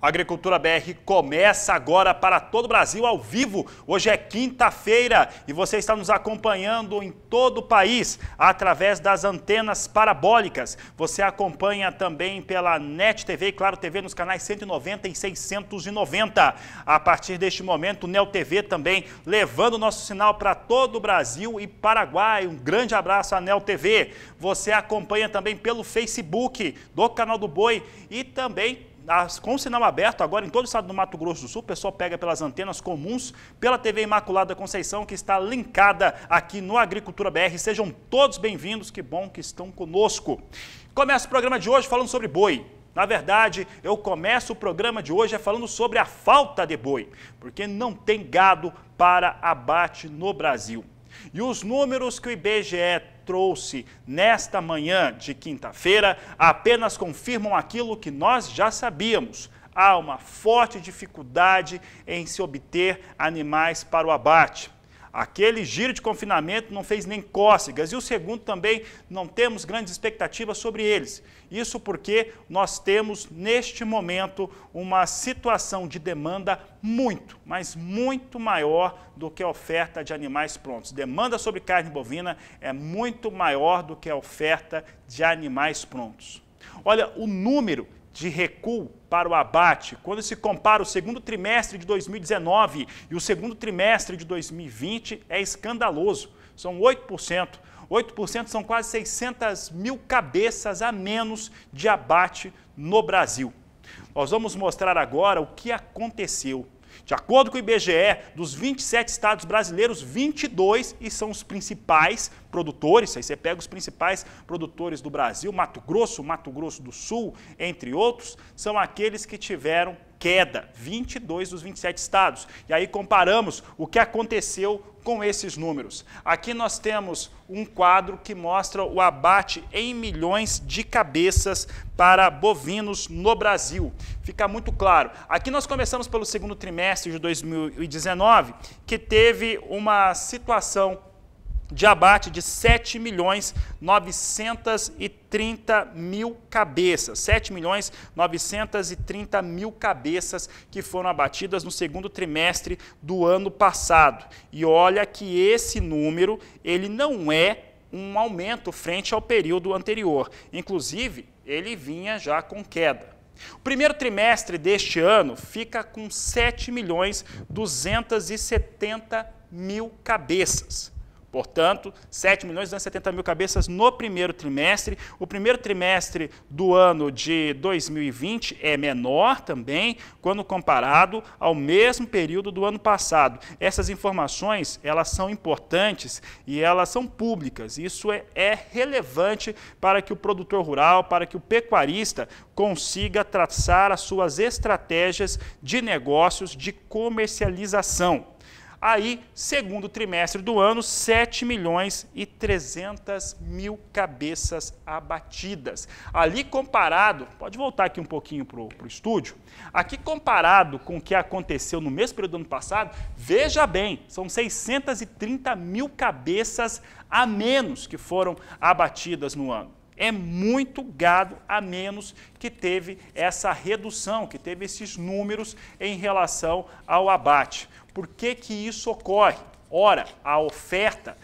Agricultura BR começa agora para todo o Brasil ao vivo. Hoje é quinta-feira e você está nos acompanhando em todo o país através das antenas parabólicas. Você acompanha também pela NET TV e Claro TV nos canais 190 e 690. A partir deste momento, o Neo TV também levando o nosso sinal para todo o Brasil e Paraguai. Um grande abraço à Neo TV. Você acompanha também pelo Facebook do Canal do Boi e também com o sinal aberto agora em todo o estado do Mato Grosso do Sul. O pessoal pega pelas antenas comuns, pela TV Imaculada Conceição, que está linkada aqui no Agricultura BR. Sejam todos bem-vindos, que bom que estão conosco. Começa o programa de hoje falando sobre boi. Na verdade, eu começo o programa de hoje falando sobre a falta de boi, porque não tem gado para abate no Brasil. E os números que o IBGE trouxe nesta manhã de quinta-feira apenas confirmam aquilo que nós já sabíamos. Há uma forte dificuldade em se obter animais para o abate. Aquele giro de confinamento não fez nem cócegas e o segundo também não temos grandes expectativas sobre eles. Isso porque nós temos neste momento uma situação de demanda muito, mas muito maior do que a oferta de animais prontos. Demanda sobre carne bovina é muito maior do que a oferta de animais prontos. Olha, o número de recuo para o abate, quando se compara o segundo trimestre de 2019 e o segundo trimestre de 2020, é escandaloso. São 8%. 8% são quase 600 mil cabeças a menos de abate no Brasil. Nós vamos mostrar agora o que aconteceu. De acordo com o IBGE, dos 27 estados brasileiros, 22, e são os principais produtores, aí você pega os principais produtores do Brasil, Mato Grosso do Sul, entre outros, são aqueles que tiveram queda, 22 dos 27 estados. E aí comparamos o que aconteceu com esses números. Aqui nós temos um quadro que mostra o abate em milhões de cabeças para bovinos no Brasil. Fica muito claro. Aqui nós começamos pelo segundo trimestre de 2019, que teve uma situação de abate de 7.930.000 cabeças. 7.930.000 cabeças que foram abatidas no segundo trimestre do ano passado. E olha que esse número, ele não é um aumento frente ao período anterior. Inclusive, ele vinha já com queda. O primeiro trimestre deste ano fica com 7.270.000 cabeças. Portanto, 7.270.000 cabeças no primeiro trimestre. O primeiro trimestre do ano de 2020 é menor também, quando comparado ao mesmo período do ano passado. Essas informações, elas são importantes e elas são públicas. Isso é relevante para que o produtor rural, para que o pecuarista consiga traçar as suas estratégias de negócios, de comercialização. Aí, segundo trimestre do ano, 7.300.000 cabeças abatidas. Ali comparado, pode voltar aqui um pouquinho para o estúdio, aqui comparado com o que aconteceu no mesmo período do ano passado, veja bem, são 630.000 cabeças a menos que foram abatidas no ano. É muito gado a menos que teve essa redução, que teve esses números em relação ao abate. Por que que isso ocorre? Ora, a oferta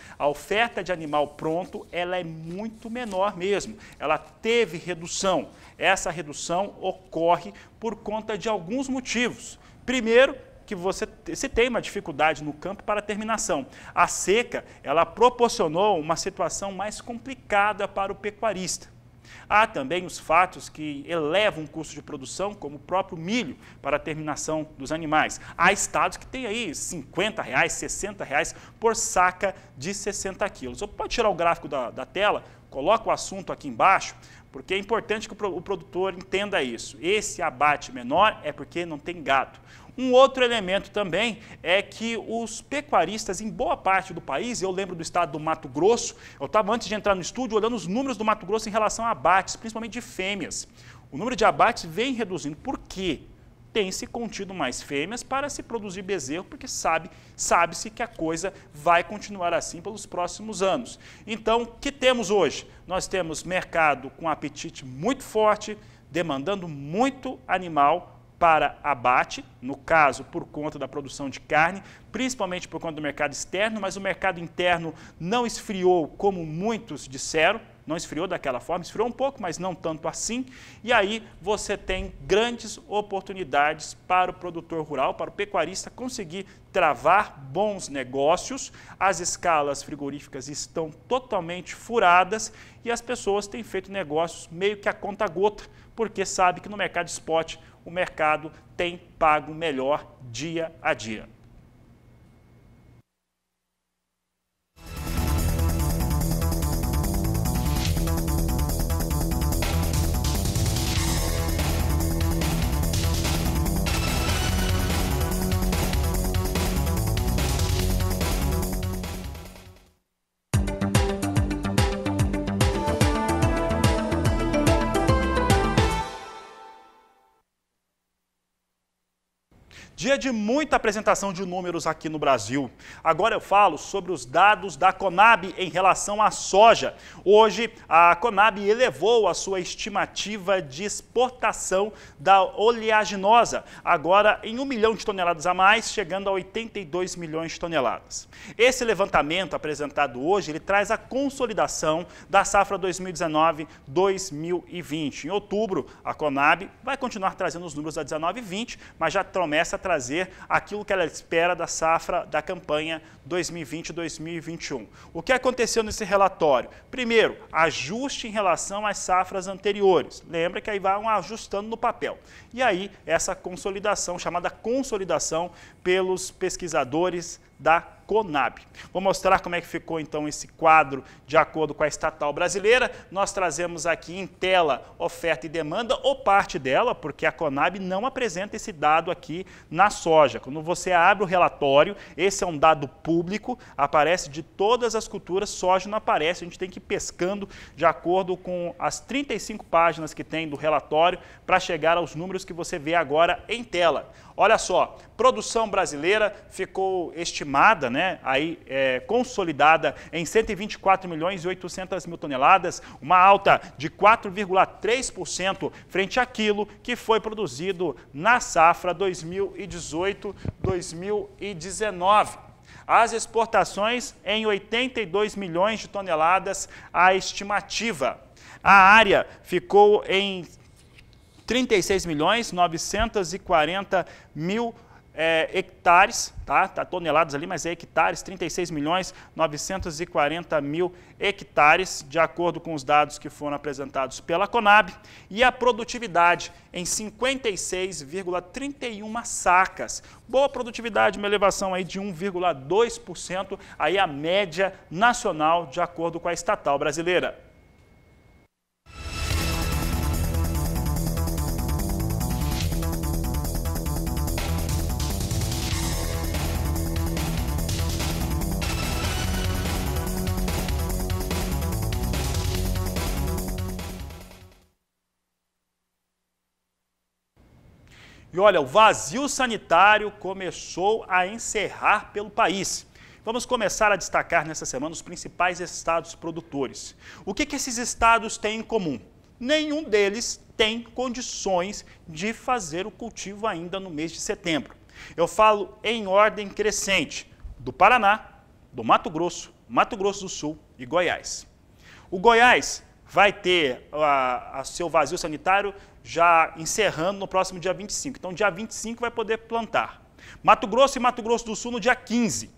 de animal pronto, ela é muito menor mesmo. Ela teve redução. Essa redução ocorre por conta de alguns motivos. Primeiro, que se tem uma dificuldade no campo para a terminação. A seca, ela proporcionou uma situação mais complicada para o pecuarista. Há também os fatos que elevam o custo de produção, como o próprio milho, para a terminação dos animais. Há estados que têm aí R$50, R$60 por saca de 60 quilos. Pode tirar o gráfico da tela, coloca o assunto aqui embaixo, porque é importante que o produtor entenda isso. Esse abate menor é porque não tem gado. Um outro elemento também é que os pecuaristas em boa parte do país, eu lembro do estado do Mato Grosso, eu estava antes de entrar no estúdio olhando os números do Mato Grosso em relação a abates, principalmente de fêmeas. O número de abates vem reduzindo. Por quê? Tem-se contido mais fêmeas para se produzir bezerro, porque sabe-se que a coisa vai continuar assim pelos próximos anos. Então, o que temos hoje? Nós temos mercado com apetite muito forte, demandando muito animal, para abate, no caso, por conta da produção de carne, principalmente por conta do mercado externo, mas o mercado interno não esfriou como muitos disseram, não esfriou daquela forma, esfriou um pouco, mas não tanto assim, e aí você tem grandes oportunidades para o produtor rural, para o pecuarista conseguir travar bons negócios, as escalas frigoríficas estão totalmente furadas e as pessoas têm feito negócios meio que a conta-gota, porque sabe que no mercado spot o mercado tem pago melhor dia a dia. Dia de muita apresentação de números aqui no Brasil. Agora eu falo sobre os dados da Conab em relação à soja. Hoje, a Conab elevou a sua estimativa de exportação da oleaginosa, agora em 1 milhão de toneladas a mais, chegando a 82 milhões de toneladas. Esse levantamento apresentado hoje, ele traz a consolidação da safra 2019-2020. Em outubro, a Conab vai continuar trazendo os números da 19 e 20, mas já promessa trazer aquilo que ela espera da safra da campanha 2020-2021. O que aconteceu nesse relatório? Primeiro, ajuste em relação às safras anteriores. Lembra que aí vão ajustando no papel. E aí, essa consolidação, chamada consolidação pelos pesquisadores da Conab. Vou mostrar como é que ficou então esse quadro de acordo com a estatal brasileira. Nós trazemos aqui em tela oferta e demanda, ou parte dela, porque a Conab não apresenta esse dado aqui na soja. Quando você abre o relatório, esse é um dado público, aparece de todas as culturas, soja não aparece, a gente tem que ir pescando de acordo com as 35 páginas que tem do relatório para chegar aos números que você vê agora em tela. Olha só, produção brasileira ficou estimada, né, consolidada em 124 milhões e 800 mil toneladas, uma alta de 4,3% frente àquilo que foi produzido na safra 2018-2019. As exportações em 82 milhões de toneladas, a estimativa. A área ficou em 36 milhões 940 mil hectares, tá toneladas ali, mas é hectares, 36 milhões 940 mil hectares, de acordo com os dados que foram apresentados pela Conab, e a produtividade em 56,31 sacas. Boa produtividade, uma elevação aí de 1,2%, aí a média nacional, de acordo com a estatal brasileira. E olha, o vazio sanitário começou a encerrar pelo país. Vamos começar a destacar nessa semana os principais estados produtores. O que esses estados têm em comum? Nenhum deles tem condições de fazer o cultivo ainda no mês de setembro. Eu falo em ordem crescente, do Paraná, do Mato Grosso do Sul e Goiás. O Goiás vai ter seu vazio sanitário já encerrando no próximo dia 25. Então, dia 25 vai poder plantar. Mato Grosso e Mato Grosso do Sul no dia 15.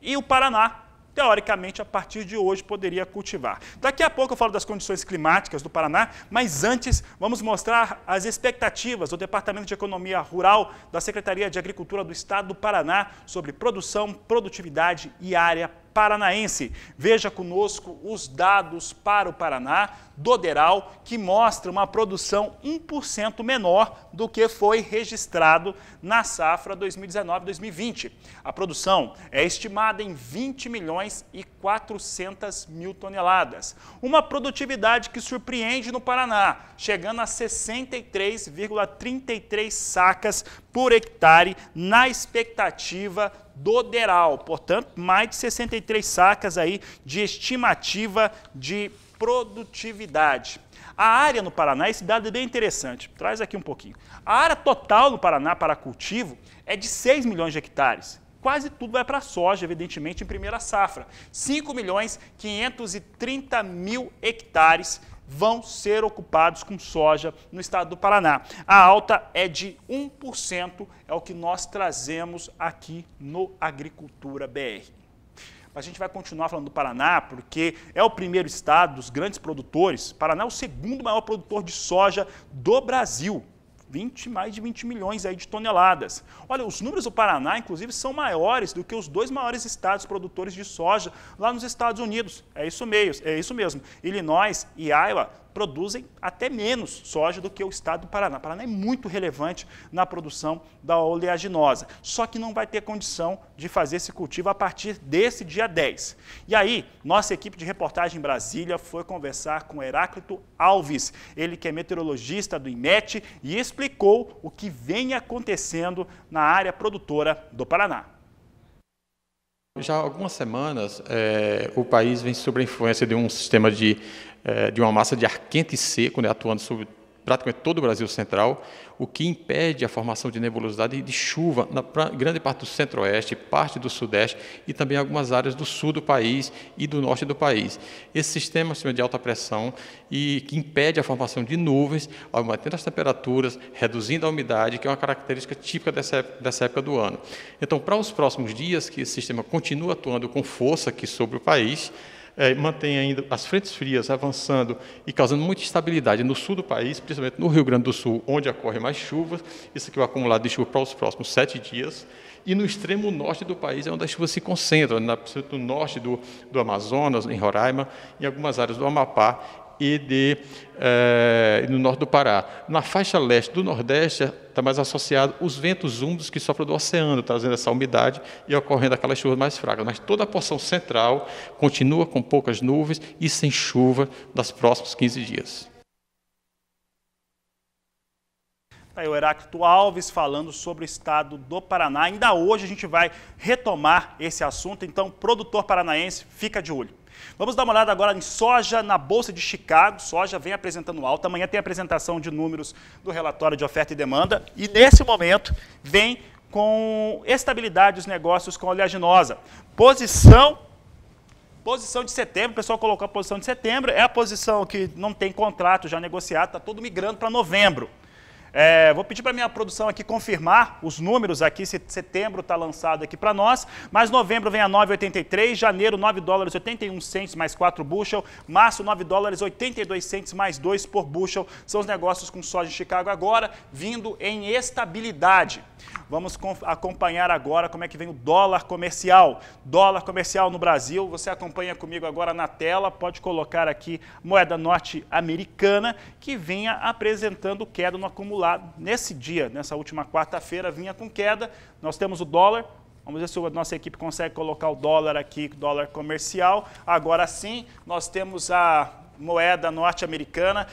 E o Paraná, teoricamente, a partir de hoje, poderia cultivar. Daqui a pouco eu falo das condições climáticas do Paraná, mas antes vamos mostrar as expectativas do Departamento de Economia Rural da Secretaria de Agricultura do Estado do Paraná sobre produção, produtividade e área paranaense. Veja conosco os dados para o Paraná do DERAL, que mostra uma produção 1% menor do que foi registrado na safra 2019-2020. A produção é estimada em 20 milhões e 400 mil toneladas. Uma produtividade que surpreende no Paraná, chegando a 63,33 sacas por hectare na expectativa do DERAL. Portanto, mais de 63 sacas aí de estimativa de produtividade. A área no Paraná, esse dado é bem interessante, traz aqui um pouquinho. A área total no Paraná para cultivo é de 6 milhões de hectares. Quase tudo vai para a soja, evidentemente, em primeira safra. 5.530.000 hectares vão ser ocupados com soja no estado do Paraná. A alta é de 1%, é o que nós trazemos aqui no Agricultura BR. A gente vai continuar falando do Paraná, porque é o primeiro estado dos grandes produtores. Paraná é o segundo maior produtor de soja do Brasil. Mais de 20 milhões aí de toneladas. Olha, os números do Paraná, inclusive, são maiores do que os 2 maiores estados produtores de soja lá nos Estados Unidos. É isso mesmo. Illinois e Iowa produzem até menos soja do que o estado do Paraná. O Paraná é muito relevante na produção da oleaginosa, só que não vai ter condição de fazer esse cultivo a partir desse dia 10. E aí, nossa equipe de reportagem em Brasília foi conversar com Heráclito Alves, ele que é meteorologista do IMET, e explicou o que vem acontecendo na área produtora do Paraná. Já há algumas semanas, o país vem sob a influência de um sistema de uma massa de ar quente e seco, né, atuando sobre praticamente todo o Brasil central, o que impede a formação de nebulosidade e de chuva na grande parte do centro-oeste, parte do sudeste e também algumas áreas do sul do país e do norte do país. Esse sistema é um sistema de alta pressão e que impede a formação de nuvens, aumentando as temperaturas, reduzindo a umidade, que é uma característica típica dessa época do ano. Então, para os próximos dias, que esse sistema continua atuando com força aqui sobre o país, mantém ainda as frentes frias avançando e causando muita instabilidade no sul do país, principalmente no Rio Grande do Sul, onde ocorre mais chuvas. Isso aqui é o acumulado de chuva para os próximos 7 dias. E no extremo norte do país é onde as chuvas se concentram, no norte do Amazonas, em Roraima, em algumas áreas do Amapá e no norte do Pará. Na faixa leste do Nordeste está mais associado os ventos úmidos que sopram do oceano, trazendo essa umidade e ocorrendo aquelas chuvas mais fracas. Mas toda a porção central continua com poucas nuvens e sem chuva nos próximos 15 dias. Aí o Heráclito Alves falando sobre o estado do Paraná. Ainda hoje a gente vai retomar esse assunto, então, produtor paranaense, fica de olho. Vamos dar uma olhada agora em soja na Bolsa de Chicago. Soja vem apresentando alta. Amanhã tem a apresentação de números do relatório de oferta e demanda. E nesse momento vem com estabilidade os negócios com a oleaginosa. Posição de setembro, o pessoal colocou a posição de setembro. É a posição que não tem contrato já negociado, está todo migrando para novembro. Vou pedir para a minha produção aqui confirmar os números aqui, se setembro está lançado aqui para nós, mas novembro vem a 9,83, janeiro 9 dólares 81 cents mais 4 bushel, março 9 dólares 82 cents mais 2 por bushel, são os negócios com soja em Chicago agora, vindo em estabilidade. Vamos acompanhar agora como é que vem o dólar comercial. Dólar comercial no Brasil, você acompanha comigo agora na tela, pode colocar aqui moeda norte-americana, que vinha apresentando queda no acumulado. Nesse dia, nessa última quarta-feira, vinha com queda. Nós temos o dólar. Vamos ver se a nossa equipe consegue colocar o dólar aqui, dólar comercial. Agora sim, nós temos a moeda norte-americana.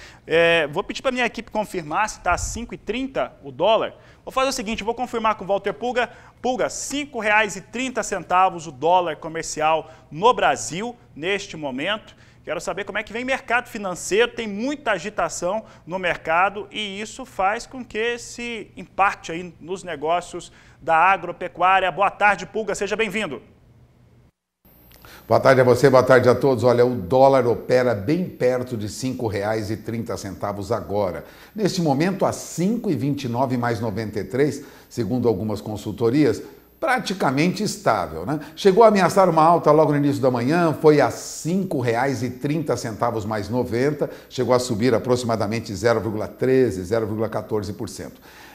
Vou pedir para a minha equipe confirmar se está a 5,30 o dólar. Vou fazer o seguinte, vou confirmar com o Walter Pulga. Pulga, R$ 5,30 o dólar comercial no Brasil, neste momento. Quero saber como é que vem o mercado financeiro, tem muita agitação no mercado e isso faz com que se impacte aí nos negócios da agropecuária. Boa tarde, Pulga, seja bem-vindo. Boa tarde a você, boa tarde a todos. Olha, o dólar opera bem perto de R$ 5,30 agora. Neste momento, a R$ 5,29 mais 93, segundo algumas consultorias, praticamente estável, né? Chegou a ameaçar uma alta logo no início da manhã, foi a R$ 5,30 mais 90, chegou a subir aproximadamente 0,13%, 0,14%.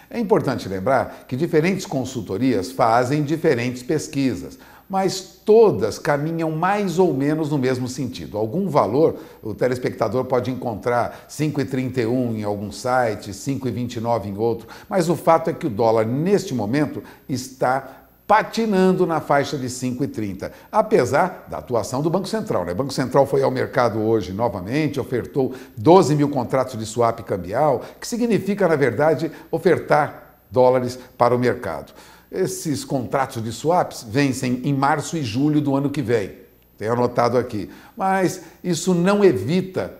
É importante lembrar que diferentes consultorias fazem diferentes pesquisas, mas todas caminham mais ou menos no mesmo sentido. Algum valor, o telespectador pode encontrar 5,31 em algum site, 5,29 em outro, mas o fato é que o dólar, neste momento, está patinando na faixa de 5,30, apesar da atuação do Banco Central, né? O Banco Central foi ao mercado hoje novamente, ofertou 12 mil contratos de swap cambial, que significa, na verdade, ofertar dólares para o mercado. Esses contratos de swaps vencem em março e julho do ano que vem. tenho anotado aqui. Mas isso não evita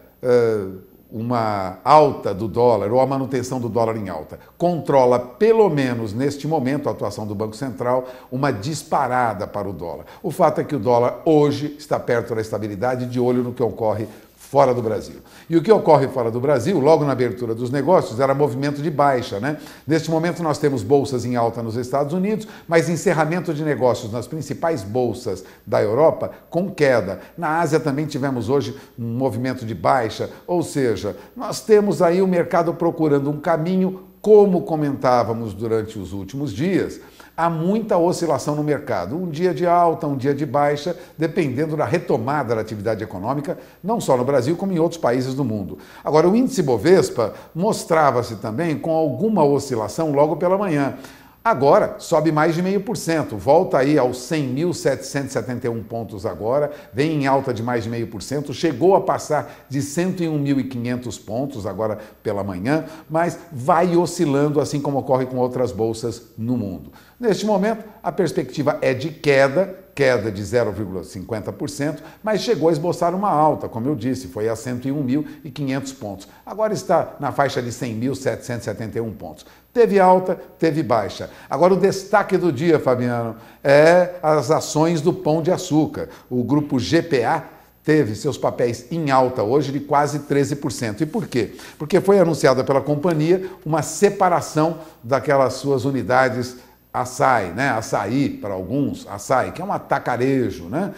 uma alta do dólar ou a manutenção do dólar em alta. Controla, pelo menos neste momento, a atuação do Banco Central, uma disparada para o dólar. O fato é que o dólar hoje está perto da estabilidade, de olho no que ocorre fora do Brasil. E o que ocorre fora do Brasil, logo na abertura dos negócios, era movimento de baixa, né? Neste momento nós temos bolsas em alta nos Estados Unidos, mas encerramento de negócios nas principais bolsas da Europa com queda. Na Ásia também tivemos hoje um movimento de baixa, ou seja, nós temos aí o mercado procurando um caminho, como comentávamos durante os últimos dias. Há muita oscilação no mercado, um dia de alta, um dia de baixa, dependendo da retomada da atividade econômica, não só no Brasil, como em outros países do mundo. Agora, o índice Bovespa mostrava-se também com alguma oscilação logo pela manhã. Agora, sobe mais de 0,5%, volta aí aos 100.771 pontos agora, vem em alta de mais de 0,5%, chegou a passar de 101.500 pontos agora pela manhã, mas vai oscilando assim como ocorre com outras bolsas no mundo. Neste momento, a perspectiva é de queda de 0,50%, mas chegou a esboçar uma alta, como eu disse, foi a 101.500 pontos. Agora está na faixa de 100.771 pontos. Teve alta, teve baixa. Agora o destaque do dia, Fabiano, é as ações do Pão de Açúcar. O grupo GPA teve seus papéis em alta hoje de quase 13%. E por quê? Porque foi anunciada pela companhia uma separação daquelas suas unidades Açaí, né? Açaí para alguns, Açaí, que é um atacarejo, né?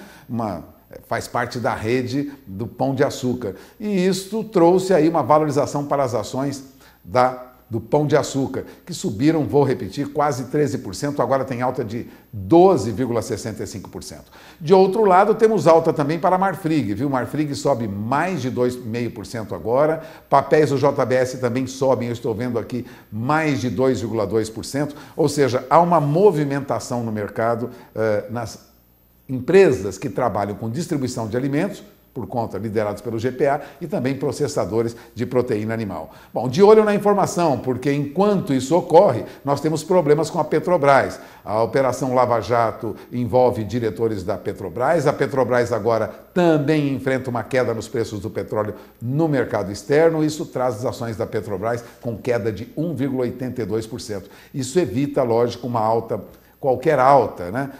Faz parte da rede do Pão de Açúcar. E isso trouxe aí uma valorização para as ações do Pão de Açúcar, que subiram, vou repetir, quase 13%, agora tem alta de 12,65%. De outro lado, temos alta também para a Marfrig, viu? Marfrig sobe mais de 2,5% agora, papéis do JBS também sobem, eu estou vendo aqui, mais de 2,2%, ou seja, há uma movimentação no mercado nas empresas que trabalham com distribuição de alimentos, por conta, liderados pelo GPA, e também processadores de proteína animal. Bom, de olho na informação, porque enquanto isso ocorre, nós temos problemas com a Petrobras. A Operação Lava Jato envolve diretores da Petrobras. A Petrobras agora também enfrenta uma queda nos preços do petróleo no mercado externo. Isso traz as ações da Petrobras com queda de 1,82%. Isso evita, lógico, uma alta, qualquer alta, né,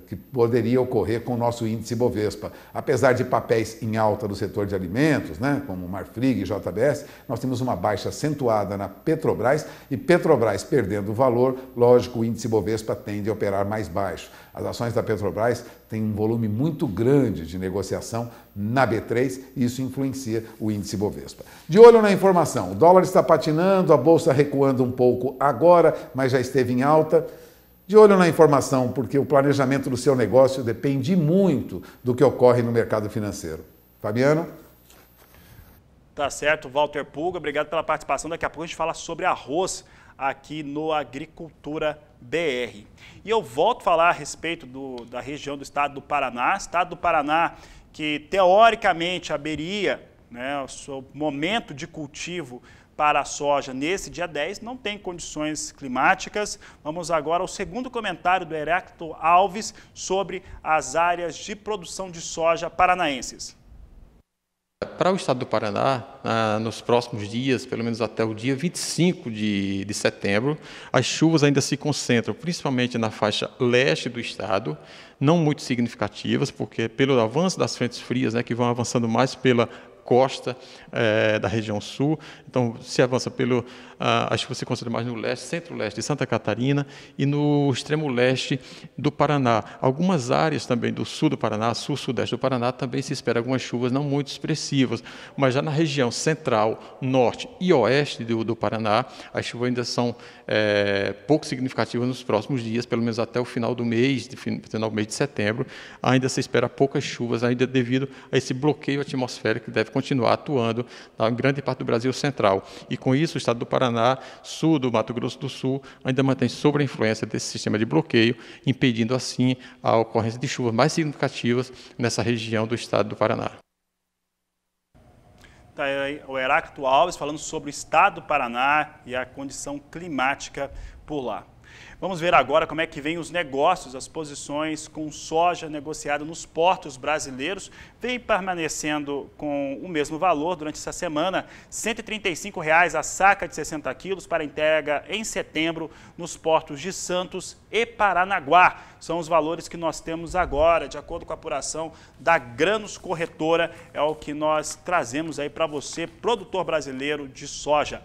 que poderia ocorrer com o nosso índice Bovespa. Apesar de papéis em alta do setor de alimentos, né, como Marfrig e JBS, nós temos uma baixa acentuada na Petrobras, e Petrobras perdendo valor, lógico, o índice Bovespa tende a operar mais baixo. As ações da Petrobras têm um volume muito grande de negociação na B3 e isso influencia o índice Bovespa. De olho na informação, o dólar está patinando, a bolsa recuando um pouco agora, mas já esteve em alta. De olho na informação, porque o planejamento do seu negócio depende muito do que ocorre no mercado financeiro. Fabiano? Tá certo, Walter Pulga, obrigado pela participação. Daqui a pouco a gente fala sobre arroz aqui no Agricultura BR. E eu volto a falar a respeito da região do estado do Paraná. Estado do Paraná que, teoricamente, haveria, né, o seu momento de cultivo para a soja nesse dia 10, não tem condições climáticas. Vamos agora ao segundo comentário do Heráclito Alves sobre as áreas de produção de soja paranaenses. Para o estado do Paraná, nos próximos dias, pelo menos até o dia 25 de setembro, as chuvas ainda se concentram, principalmente na faixa leste do estado, não muito significativas, porque pelo avanço das frentes frias, né, que vão avançando mais pela costa da região sul, então se avança pelo, as chuvas se concentram mais no leste, centro-leste de Santa Catarina e no extremo leste do Paraná. Algumas áreas também do sul do Paraná, sul-sudeste do Paraná, também se espera algumas chuvas não muito expressivas, mas já na região central, norte e oeste do Paraná, as chuvas ainda são pouco significativas nos próximos dias, pelo menos até o final do mês, final do mês de setembro, ainda se espera poucas chuvas, ainda devido a esse bloqueio atmosférico que deve continuar atuando na grande parte do Brasil central. E com isso, o estado do Paraná, sul do Mato Grosso do Sul, ainda mantém sob a influência desse sistema de bloqueio, impedindo assim a ocorrência de chuvas mais significativas nessa região do estado do Paraná. Tá aí o Heráclito Alves falando sobre o estado do Paraná e a condição climática por lá. Vamos ver agora como é que vem os negócios, as posições com soja negociada nos portos brasileiros. Vem permanecendo com o mesmo valor durante essa semana, R$ 135,00 a saca de 60 quilos para entrega em setembro nos portos de Santos e Paranaguá. São os valores que nós temos agora, de acordo com a apuração da Grãos Corretora, é o que nós trazemos aí para você, produtor brasileiro de soja.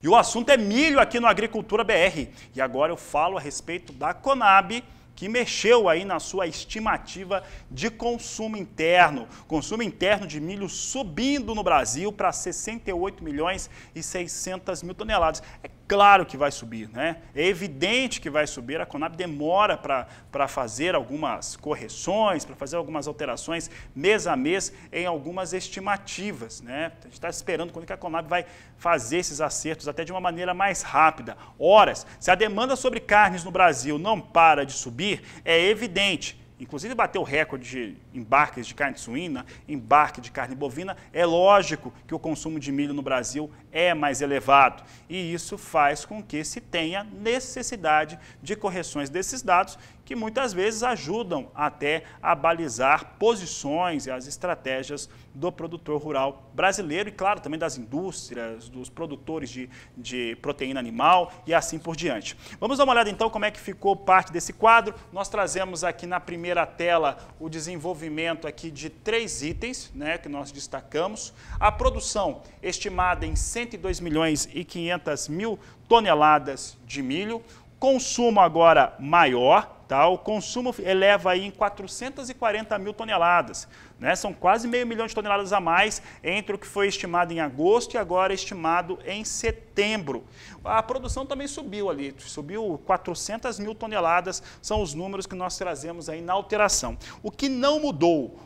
E o assunto é milho aqui no Agricultura BR. E agora eu falo a respeito da Conab, que mexeu aí na sua estimativa de consumo interno. Consumo interno de milho subindo no Brasil para 68.600.000 toneladas. É claro que vai subir, né? É evidente que vai subir. A Conab demora para fazer algumas correções, para fazer algumas alterações mês a mês em algumas estimativas, né? A gente está esperando quando que a Conab vai fazer esses acertos até de uma maneira mais rápida. Horas, se a demanda sobre carnes no Brasil não para de subir, é evidente. Inclusive bateu o recorde de embarques de carne suína, embarque de carne bovina, é lógico que o consumo de milho no Brasil é mais elevado. E isso faz com que se tenha necessidade de correções desses dados, que muitas vezes ajudam até a balizar posições e as estratégias do produtor rural brasileiro e, claro, também das indústrias, dos produtores de proteína animal e assim por diante. Vamos dar uma olhada então como é que ficou parte desse quadro. Nós trazemos aqui na primeira tela o desenvolvimento aqui de 3 itens, né, que nós destacamos. A produção estimada em 102.500.000 toneladas de milho. Consumo agora maior, tá? O consumo eleva aí em 440.000 toneladas, né? São quase meio milhão de toneladas a mais entre o que foi estimado em agosto e agora estimado em setembro. A produção também subiu ali, subiu 400.000 toneladas, são os números que nós trazemos aí na alteração. O que não mudou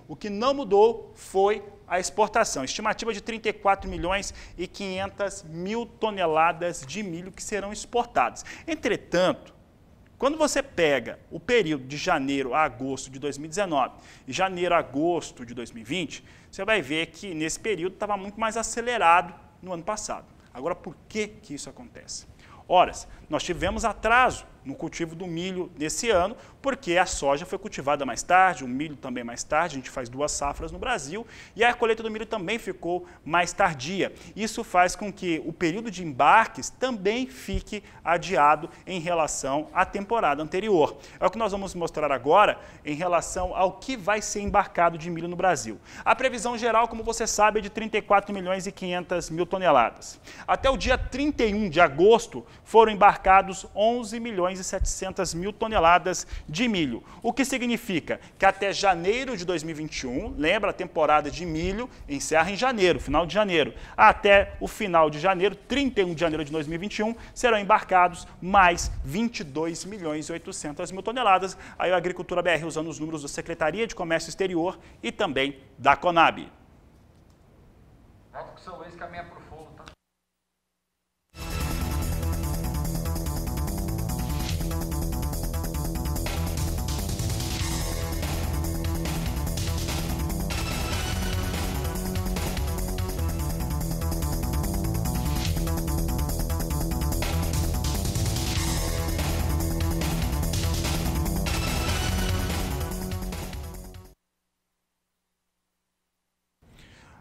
foi a exportação, estimativa de 34.500.000 toneladas de milho que serão exportadas. Entretanto, quando você pega o período de janeiro a agosto de 2019 e janeiro a agosto de 2020, você vai ver que nesse período estava muito mais acelerado no ano passado. Agora, por que isso acontece? Ora, nós tivemos atraso no cultivo do milho nesse ano, porque a soja foi cultivada mais tarde, o milho também mais tarde, a gente faz 2 safras no Brasil, e a colheita do milho também ficou mais tardia. Isso faz com que o período de embarques também fique adiado em relação à temporada anterior. É o que nós vamos mostrar agora em relação ao que vai ser embarcado de milho no Brasil. A previsão geral, como você sabe, é de 34.500.000 toneladas. Até o dia 31 de agosto foram embarcados 11.700.000 toneladas de milho. O que significa que até janeiro de 2021, lembra, a temporada de milho encerra em janeiro, final de janeiro. Até o final de janeiro, 31 de janeiro de 2021, serão embarcados mais 22.800.000 toneladas. Aí a Agricultura BR usando os números da Secretaria de Comércio Exterior e também da Conab. Volta com o seu ex caminha pro fogo, tá?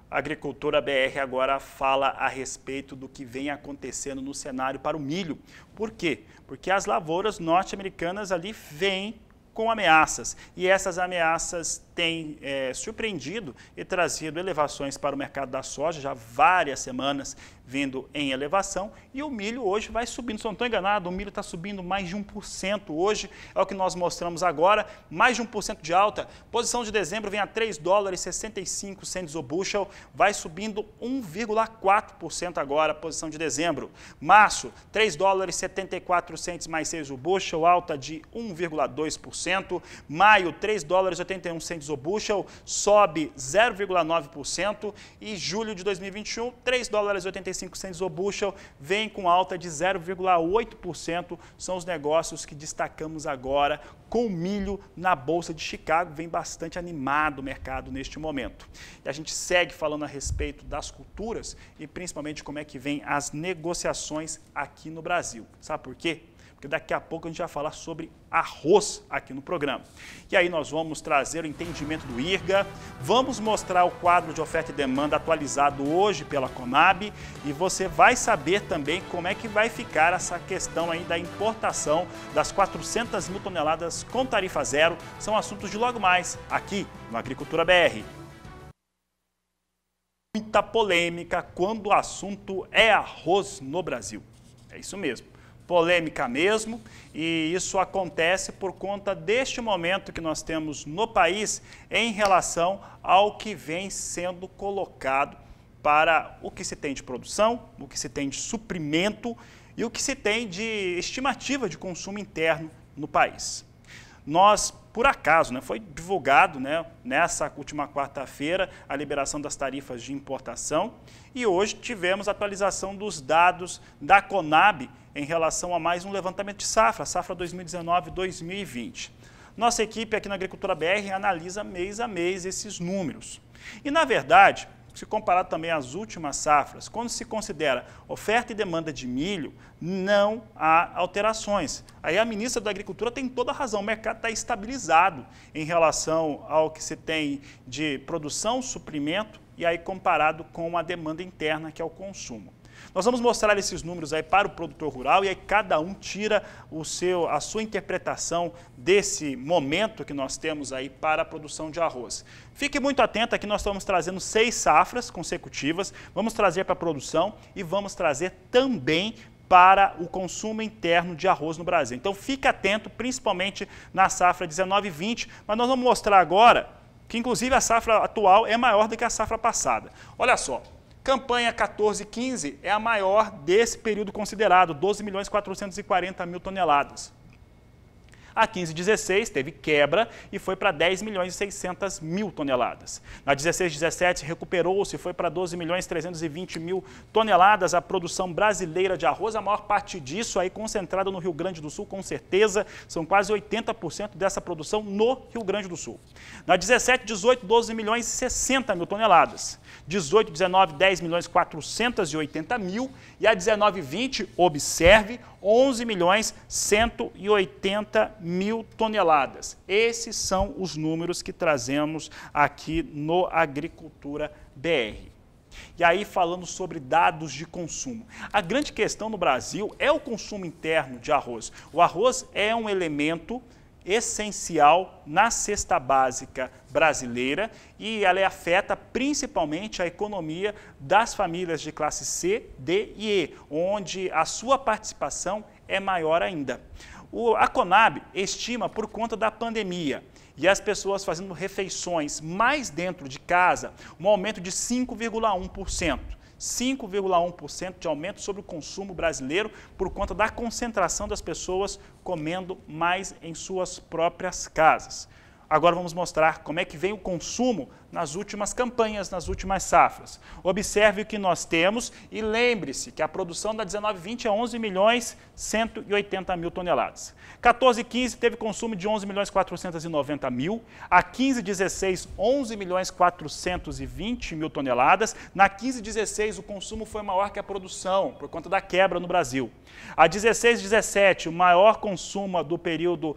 A Agricultura BR agora fala a respeito do que vem acontecendo no cenário para o milho. Por quê? Porque as lavouras norte-americanas ali vêm com ameaças, e essas ameaças têm surpreendido e trazido elevações para o mercado da soja, já várias semanas vindo em elevação, e o milho hoje vai subindo. Se eu não estou enganado, o milho está subindo mais de 1% hoje, é o que nós mostramos agora, mais de 1% de alta. Posição de dezembro vem a $3,65 o bushel, vai subindo 1,4% agora, posição de dezembro. Março, $3,74 mais 6 o bushel, alta de 1,2%. Maio, $3,81 o bushel, sobe 0,9%. E julho de 2021, $3,85 o bushel, vem com alta de 0,8%. São os negócios que destacamos agora com milho na Bolsa de Chicago. Vem bastante animado o mercado neste momento. E a gente segue falando a respeito das culturas e principalmente como é que vem as negociações aqui no Brasil. Sabe por quê? Porque porque daqui a pouco a gente vai falar sobre arroz aqui no programa. E aí nós vamos trazer o entendimento do IRGA, vamos mostrar o quadro de oferta e demanda atualizado hoje pela Conab e você vai saber também como é que vai ficar essa questão aí da importação das 400 mil toneladas com tarifa zero. São assuntos de logo mais aqui no Agricultura BR. Muita polêmica quando o assunto é arroz no Brasil. É isso mesmo, polêmica mesmo, e isso acontece por conta deste momento que nós temos no país em relação ao que vem sendo colocado para o que se tem de produção, o que se tem de suprimento e o que se tem de estimativa de consumo interno no país. Nós, por acaso, foi divulgado nessa última quarta-feira a liberação das tarifas de importação e hoje tivemos a atualização dos dados da Conab em relação a mais um levantamento de safra 2019-2020. Nossa equipe aqui na Agricultura BR analisa mês a mês esses números. E, na verdade, se comparado também às últimas safras, quando se considera oferta e demanda de milho, não há alterações. Aí a ministra da Agricultura tem toda a razão, o mercado está estabilizado em relação ao que se tem de produção, suprimento, e aí comparado com a demanda interna, que é o consumo. Nós vamos mostrar esses números aí para o produtor rural e aí cada um tira a sua interpretação desse momento que nós temos aí para a produção de arroz. Fique muito atento, aqui nós estamos trazendo 6 safras consecutivas, vamos trazer para a produção e vamos trazer também para o consumo interno de arroz no Brasil. Então fique atento, principalmente na safra 19-20, mas nós vamos mostrar agora que inclusive a safra atual é maior do que a safra passada. Olha só. Campanha 14-15 é a maior desse período considerado, 12.440.000 toneladas. A 15-16 teve quebra e foi para 10.600.000 toneladas. Na 16-17 recuperou-se e foi para 12.320.000 toneladas a produção brasileira de arroz. A maior parte disso aí concentrada no Rio Grande do Sul, com certeza, são quase 80% dessa produção no Rio Grande do Sul. Na 17-18, 12.060.000 toneladas. 18-19, 10.480.000 e a 19-20, observe, 11.180.000 toneladas. Esses são os números que trazemos aqui no Agricultura BR. E aí falando sobre dados de consumo. A grande questão no Brasil é o consumo interno de arroz. O arroz é um elemento essencial na cesta básica brasileira e ela afeta principalmente a economia das famílias de classe C, D e E, onde a sua participação é maior ainda. A Conab estima, por conta da pandemia e as pessoas fazendo refeições mais dentro de casa, um aumento de 5,1%. 5,1% de aumento sobre o consumo brasileiro por conta da concentração das pessoas comendo mais em suas próprias casas. Agora vamos mostrar como é que vem o consumo nas últimas campanhas, nas últimas safras. Observe o que nós temos e lembre-se que a produção da 19-20 é 11.180.000 toneladas. 14-15 teve consumo de 11.490.000. A 15-16, 11.420.000 toneladas. Na 15-16 o consumo foi maior que a produção por conta da quebra no Brasil. A 16-17, o maior consumo do período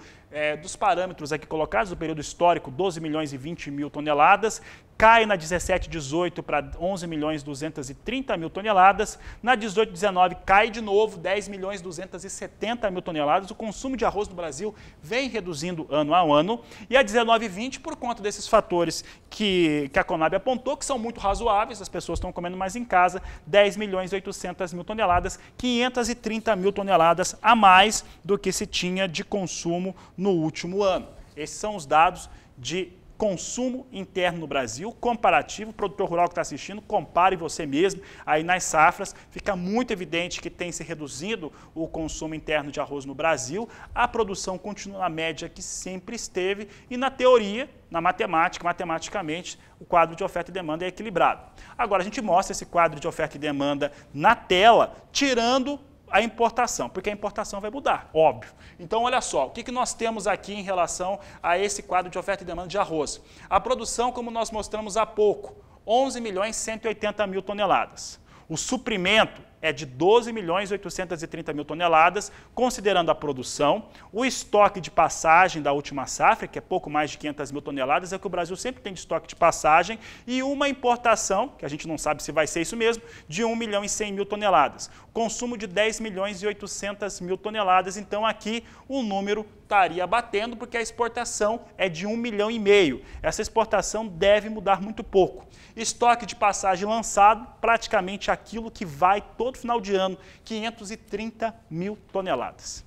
dos parâmetros aqui colocados, do período histórico, 12.020.000 toneladas, cai na 17-18 para 11.230.000 toneladas, na 18-19 cai de novo, 10.270.000 toneladas. O consumo de arroz no Brasil vem reduzindo ano a ano, e a 19-20, por conta desses fatores que a Conab apontou, que são muito razoáveis, as pessoas estão comendo mais em casa, 10.800.000 toneladas, 530.000 toneladas a mais do que se tinha de consumo no último ano. Esses são os dados de consumo interno no Brasil, comparativo. O produtor rural que está assistindo, compare você mesmo. Aí nas safras fica muito evidente que tem se reduzido o consumo interno de arroz no Brasil. A produção continua na média que sempre esteve e na teoria, na matemática, matematicamente, o quadro de oferta e demanda é equilibrado. Agora a gente mostra esse quadro de oferta e demanda na tela, tirando a importação, porque a importação vai mudar, óbvio. Então, olha só, o que nós temos aqui em relação a esse quadro de oferta e demanda de arroz? A produção, como nós mostramos há pouco, 11.180.000 toneladas. O suprimento, é de 12.830.000 toneladas, considerando a produção, o estoque de passagem da última safra, que é pouco mais de 500.000 toneladas, é o que o Brasil sempre tem de estoque de passagem, e uma importação, que a gente não sabe se vai ser isso mesmo, de 1.100.000 toneladas. Consumo de 10.800.000 toneladas, então aqui o número estaria batendo, porque a exportação é de 1,5 milhão. Essa exportação deve mudar muito pouco. Estoque de passagem lançado, praticamente aquilo que vai todo final de ano, 530.000 toneladas.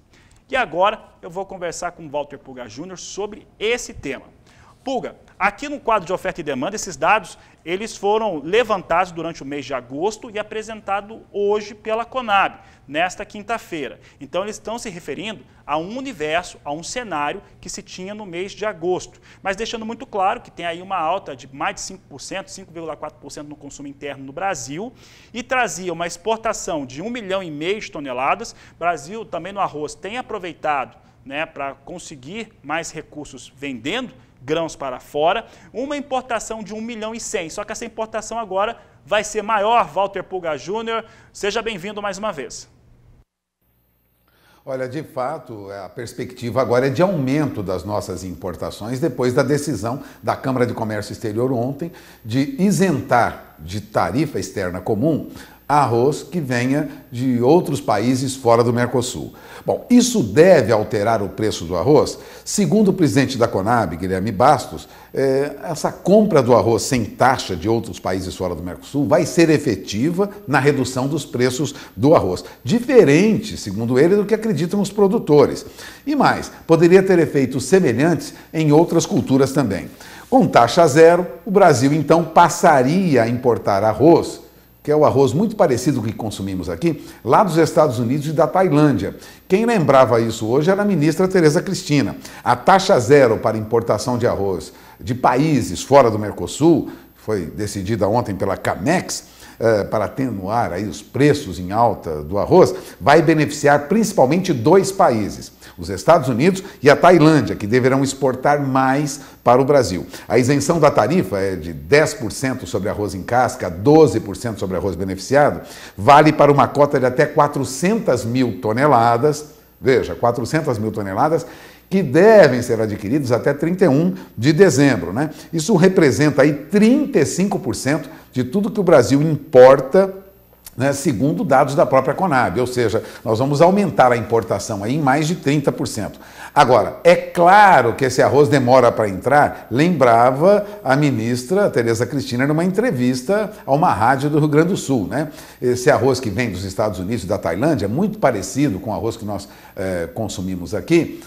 E agora eu vou conversar com o Walter Pulga Júnior sobre esse tema. Pulga, aqui no quadro de oferta e demanda, esses dados eles foram levantados durante o mês de agosto e apresentados hoje pela Conab, nesta quinta-feira. Então, eles estão se referindo a um universo, a um cenário que se tinha no mês de agosto, mas deixando muito claro que tem aí uma alta de mais de 5%, 5,4% no consumo interno no Brasil, e trazia uma exportação de 1,5 milhão de toneladas. O Brasil, também no arroz, tem aproveitado, né, para conseguir mais recursos vendendo grãos para fora, uma importação de 1,1 milhão, só que essa importação agora vai ser maior. Walter Pulga Júnior, seja bem-vindo mais uma vez. Olha, de fato, a perspectiva agora é de aumento das nossas importações depois da decisão da Câmara de Comércio Exterior ontem de isentar de tarifa externa comum arroz que venha de outros países fora do Mercosul. Bom, isso deve alterar o preço do arroz? Segundo o presidente da Conab, Guilherme Bastos, essa compra do arroz sem taxa de outros países fora do Mercosul vai ser efetiva na redução dos preços do arroz. Diferente, segundo ele, do que acreditam os produtores. E mais, poderia ter efeitos semelhantes em outras culturas também. Com taxa zero, o Brasil então passaria a importar arroz, que é o arroz muito parecido com o que consumimos aqui, lá dos Estados Unidos e da Tailândia. Quem lembrava isso hoje era a ministra Tereza Cristina. A taxa zero para importação de arroz de países fora do Mercosul, foi decidida ontem pela CAMEX, para atenuar aí os preços em alta do arroz, vai beneficiar principalmente dois países, os Estados Unidos e a Tailândia, que deverão exportar mais para o Brasil. A isenção da tarifa é de 10% sobre arroz em casca, 12% sobre arroz beneficiado, vale para uma cota de até 400.000 toneladas, veja, 400.000 toneladas, que devem ser adquiridos até 31 de dezembro, né? Isso representa aí 35% de tudo que o Brasil importa, né, segundo dados da própria Conab, ou seja, nós vamos aumentar a importação aí em mais de 30%. Agora, é claro que esse arroz demora para entrar, lembrava a ministra Tereza Cristina numa entrevista a uma rádio do Rio Grande do Sul, né? Esse arroz que vem dos Estados Unidos e da Tailândia é muito parecido com o arroz que nós consumimos aqui,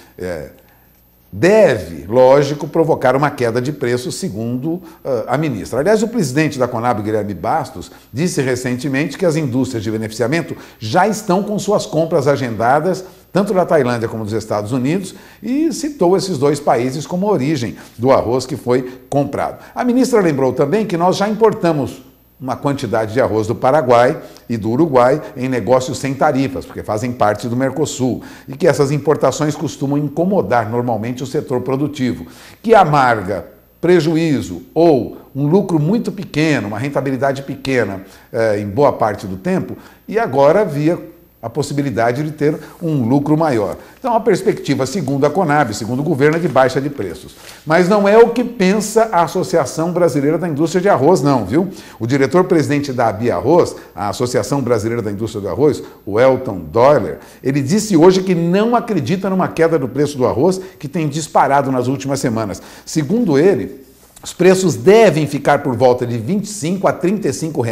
deve, lógico, provocar uma queda de preço, segundo a ministra. Aliás, o presidente da Conab, Guilherme Bastos, disse recentemente que as indústrias de beneficiamento já estão com suas compras agendadas, tanto da Tailândia como dos Estados Unidos, e citou esses dois países como origem do arroz que foi comprado. A ministra lembrou também que nós já importamos uma quantidade de arroz do Paraguai e do Uruguai em negócios sem tarifas, porque fazem parte do Mercosul, e que essas importações costumam incomodar normalmente o setor produtivo, que amarga prejuízo ou um lucro muito pequeno, uma rentabilidade pequena em boa parte do tempo, e agora via a possibilidade de ter um lucro maior. Então, a perspectiva, segundo a Conab, segundo o governo, é de baixa de preços. Mas não é o que pensa a Associação Brasileira da Indústria de Arroz, não, viu? O diretor-presidente da ABI-Arroz, a Associação Brasileira da Indústria do Arroz, o Elton Doyler, ele disse hoje que não acredita numa queda do preço do arroz que tem disparado nas últimas semanas. Segundo ele, os preços devem ficar por volta de R$ 25 a R$ 35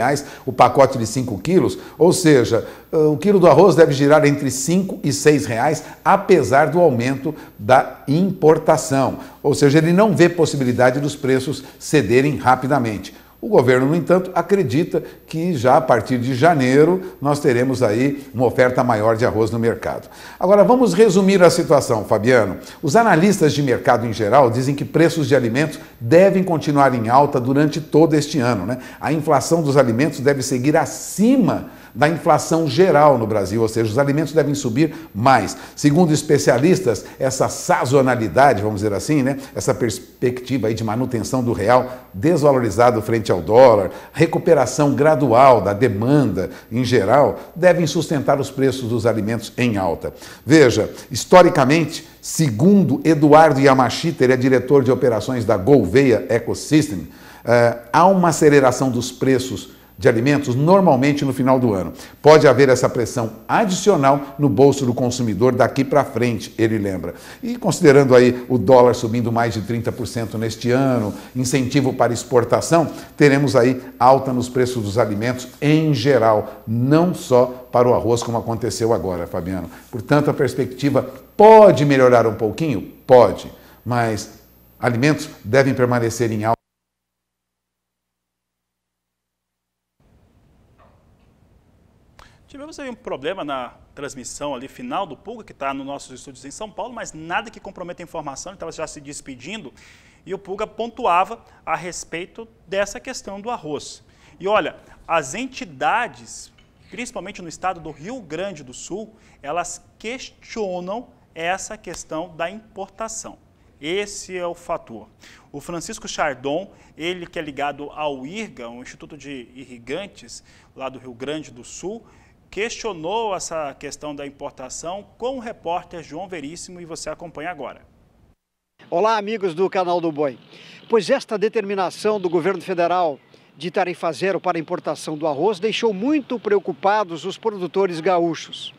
o pacote de 5 quilos, ou seja, o quilo do arroz deve girar entre R$ 5 e R$ 6, apesar do aumento da importação. Ou seja, ele não vê possibilidade dos preços cederem rapidamente. O governo, no entanto, acredita que já a partir de janeiro nós teremos aí uma oferta maior de arroz no mercado. Agora, vamos resumir a situação, Fabiano. Os analistas de mercado em geral dizem que preços de alimentos devem continuar em alta durante todo este ano, né? A inflação dos alimentos deve seguir acima da inflação geral no Brasil, ou seja, os alimentos devem subir mais. Segundo especialistas, essa sazonalidade, vamos dizer assim, né, essa perspectiva aí de manutenção do real desvalorizado frente ao dólar, recuperação gradual da demanda em geral, devem sustentar os preços dos alimentos em alta. Veja, historicamente, segundo Eduardo Yamashita, ele é diretor de operações da Gouveia Ecosystem, há uma aceleração dos preços de alimentos normalmente no final do ano. Pode haver essa pressão adicional no bolso do consumidor daqui para frente, ele lembra. E considerando aí o dólar subindo mais de 30% neste ano, incentivo para exportação, teremos aí alta nos preços dos alimentos em geral, não só para o arroz como aconteceu agora, Fabiano. Portanto, a perspectiva pode melhorar um pouquinho? Pode, mas alimentos devem permanecer em alta. Tivemos aí um problema na transmissão ali final do Pulga, que está nos nossos estúdios em São Paulo, mas nada que comprometa a informação, ele estava já se despedindo, e o Pulga pontuava a respeito dessa questão do arroz. E olha, as entidades, principalmente no estado do Rio Grande do Sul, elas questionam essa questão da importação. Esse é o fator. O Francisco Chardon, ele que é ligado ao IRGA, o Instituto de Irrigantes, lá do Rio Grande do Sul, questionou essa questão da importação com o repórter João Veríssimo e você acompanha agora. Olá, amigos do Canal do Boi. Pois esta determinação do governo federal de tarifa zero para a importação do arroz deixou muito preocupados os produtores gaúchos.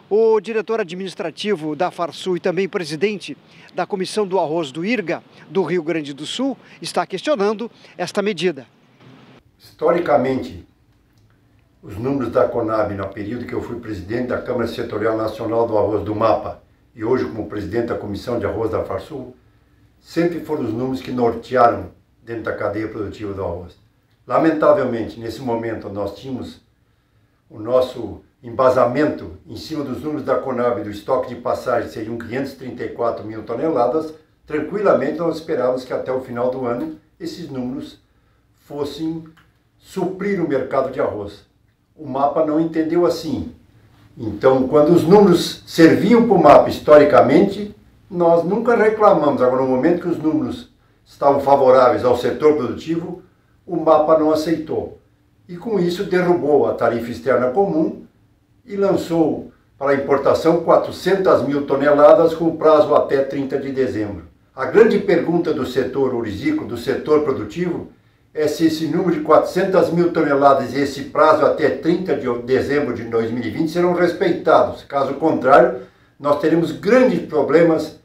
O diretor administrativo da Farsul e também presidente da Comissão do Arroz do IRGA do Rio Grande do Sul está questionando esta medida. Historicamente, os números da Conab, no período que eu fui presidente da Câmara Setorial Nacional do Arroz do MAPA e hoje como presidente da Comissão de Arroz da Farsul, sempre foram os números que nortearam dentro da cadeia produtiva do arroz. Lamentavelmente, nesse momento, nós tínhamos o nosso embasamento em cima dos números da Conab do estoque de passagem seriam 534 mil toneladas. Tranquilamente, nós esperávamos que até o final do ano esses números fossem suprir o mercado de arroz. O MAPA não entendeu assim. Então, quando os números serviam para o MAPA historicamente, nós nunca reclamamos. Agora, no momento que os números estavam favoráveis ao setor produtivo, o MAPA não aceitou. E com isso derrubou a tarifa externa comum e lançou para a importação 400 mil toneladas com prazo até 30 de dezembro. A grande pergunta do setor orizícola, do setor produtivo, é se esse número de 400 mil toneladas e esse prazo até 30 de dezembro de 2020 serão respeitados. Caso contrário, nós teremos grandes problemas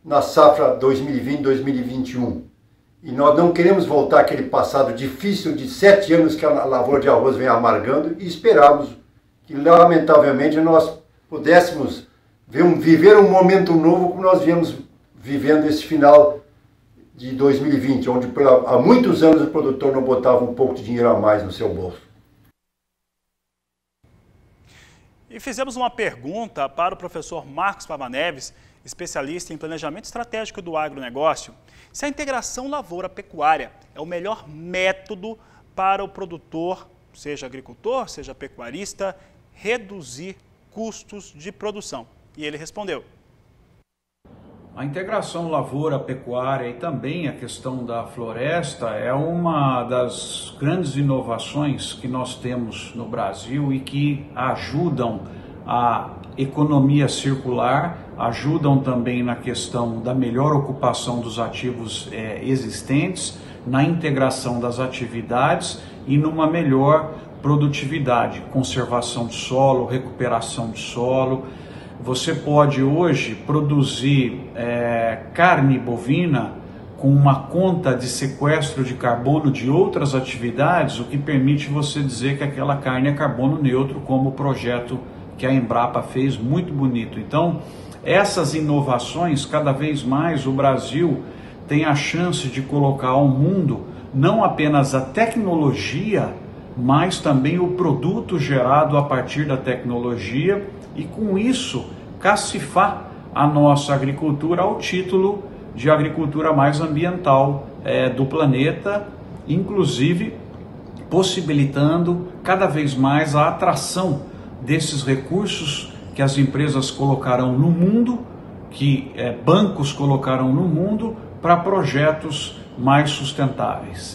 na safra 2020-2021. E nós não queremos voltar àquele passado difícil de 7 anos que a lavoura de arroz vem amargando e esperamos que, lamentavelmente, nós pudéssemos viver um momento novo como nós viemos vivendo esse final de 2020, onde há muitos anos o produtor não botava um pouco de dinheiro a mais no seu bolso. E fizemos uma pergunta para o professor Marcos Pava Neves, especialista em planejamento estratégico do agronegócio, se a integração lavoura-pecuária é o melhor método para o produtor, seja agricultor, seja pecuarista, reduzir custos de produção. E ele respondeu: a integração lavoura-pecuária e também a questão da floresta é uma das grandes inovações que nós temos no Brasil e que ajudam a economia circular, ajudam também na questão da melhor ocupação dos ativos existentes, na integração das atividades e numa melhor produtividade, conservação de solo, recuperação de solo. Você pode hoje produzir carne bovina com uma conta de sequestro de carbono de outras atividades, o que permite você dizer que aquela carne é carbono neutro, como o projeto que a Embrapa fez, muito bonito. Então, essas inovações, cada vez mais o Brasil tem a chance de colocar ao mundo não apenas a tecnologia, mas também o produto gerado a partir da tecnologia e com isso cacifar a nossa agricultura ao título de agricultura mais ambiental do planeta, inclusive possibilitando cada vez mais a atração desses recursos que as empresas colocarão no mundo, que bancos colocarão no mundo para projetos mais sustentáveis.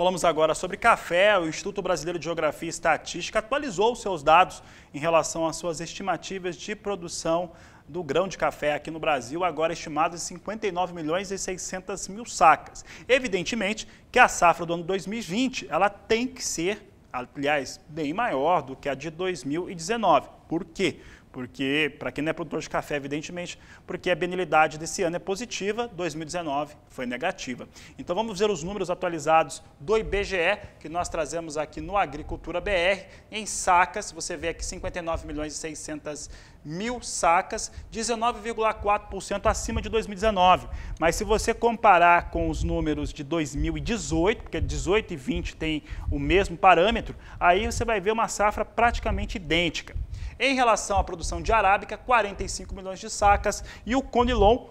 Falamos agora sobre café. O Instituto Brasileiro de Geografia e Estatística atualizou seus dados em relação às suas estimativas de produção do grão de café aqui no Brasil, agora estimado em 59 milhões e 600 mil sacas. Evidentemente que a safra do ano 2020 ela tem que ser, aliás, bem maior do que a de 2019. Por quê? Porque, para quem não é produtor de café, evidentemente, porque a benilidade desse ano é positiva, 2019 foi negativa. Então vamos ver os números atualizados do IBGE, que nós trazemos aqui no Agricultura BR, em sacas, você vê aqui 59 milhões e 600 mil sacas, 19,4% acima de 2019. Mas se você comparar com os números de 2018, porque 18 e 20 tem o mesmo parâmetro, aí você vai ver uma safra praticamente idêntica. Em relação à produção de arábica, 45 milhões de sacas e o Conilon,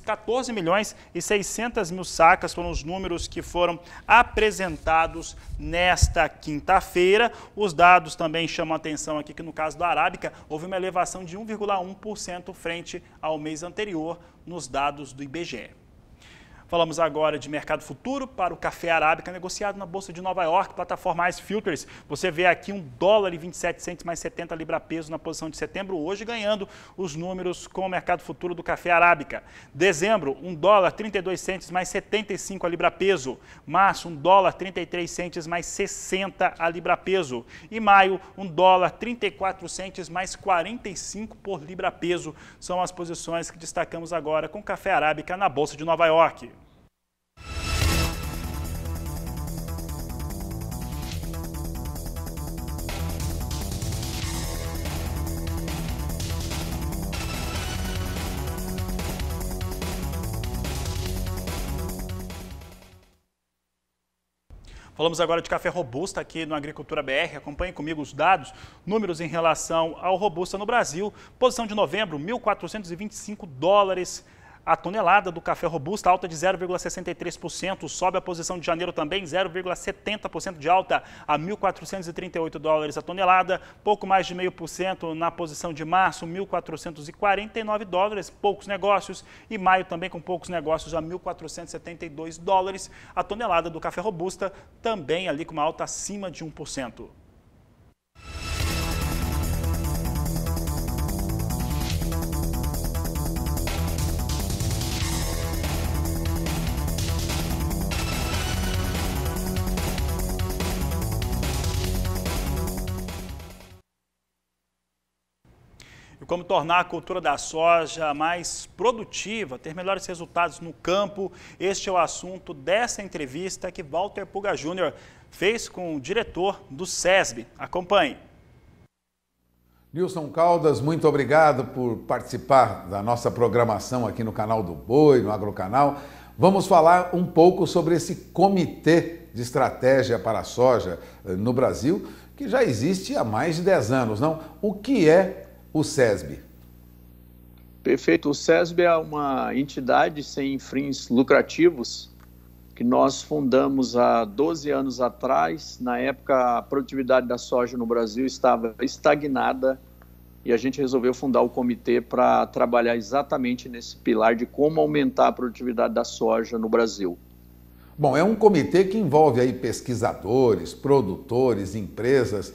14 milhões e 600 mil sacas foram os números que foram apresentados nesta quinta-feira. Os dados também chamam a atenção aqui que no caso da arábica houve uma elevação de 1,1% frente ao mês anterior nos dados do IBGE. Falamos agora de mercado futuro para o café arábica negociado na Bolsa de Nova York, plataforma Ice Futures. Você vê aqui $1,27 mais 70 libra-peso na posição de setembro, hoje ganhando os números com o mercado futuro do café arábica. Dezembro, $1,32 mais 75 a libra-peso. Março, $1,33 mais 60 a libra-peso. E maio, $1,34 mais 45 por libra-peso. São as posições que destacamos agora com café arábica na Bolsa de Nova York. Falamos agora de café robusta aqui no Agricultura BR. Acompanhe comigo os dados, números em relação ao robusta no Brasil. Posição de novembro, $1.425 a tonelada do café robusta, alta de 0,63%. Sobe a posição de janeiro também, 0,70% de alta a $1.438 a tonelada. Pouco mais de 0,5% na posição de março, $1.449, poucos negócios. E maio também com poucos negócios a $1.472 a tonelada do café robusta, também ali com uma alta acima de 1%. E como tornar a cultura da soja mais produtiva, ter melhores resultados no campo, este é o assunto dessa entrevista que Walter Puga Júnior fez com o diretor do SESB. Acompanhe. Nilson Caldas, muito obrigado por participar da nossa programação aqui no canal do Boi, no Agrocanal. Vamos falar um pouco sobre esse Comitê de Estratégia para a Soja no Brasil, que já existe há mais de 10 anos, não? O que é o SESB? Perfeito. O SESB é uma entidade sem fins lucrativos que nós fundamos há 12 anos atrás. Na época, a produtividade da soja no Brasil estava estagnada e a gente resolveu fundar o comitê para trabalhar exatamente nesse pilar de como aumentar a produtividade da soja no Brasil. Bom, é um comitê que envolve aí pesquisadores, produtores, empresas,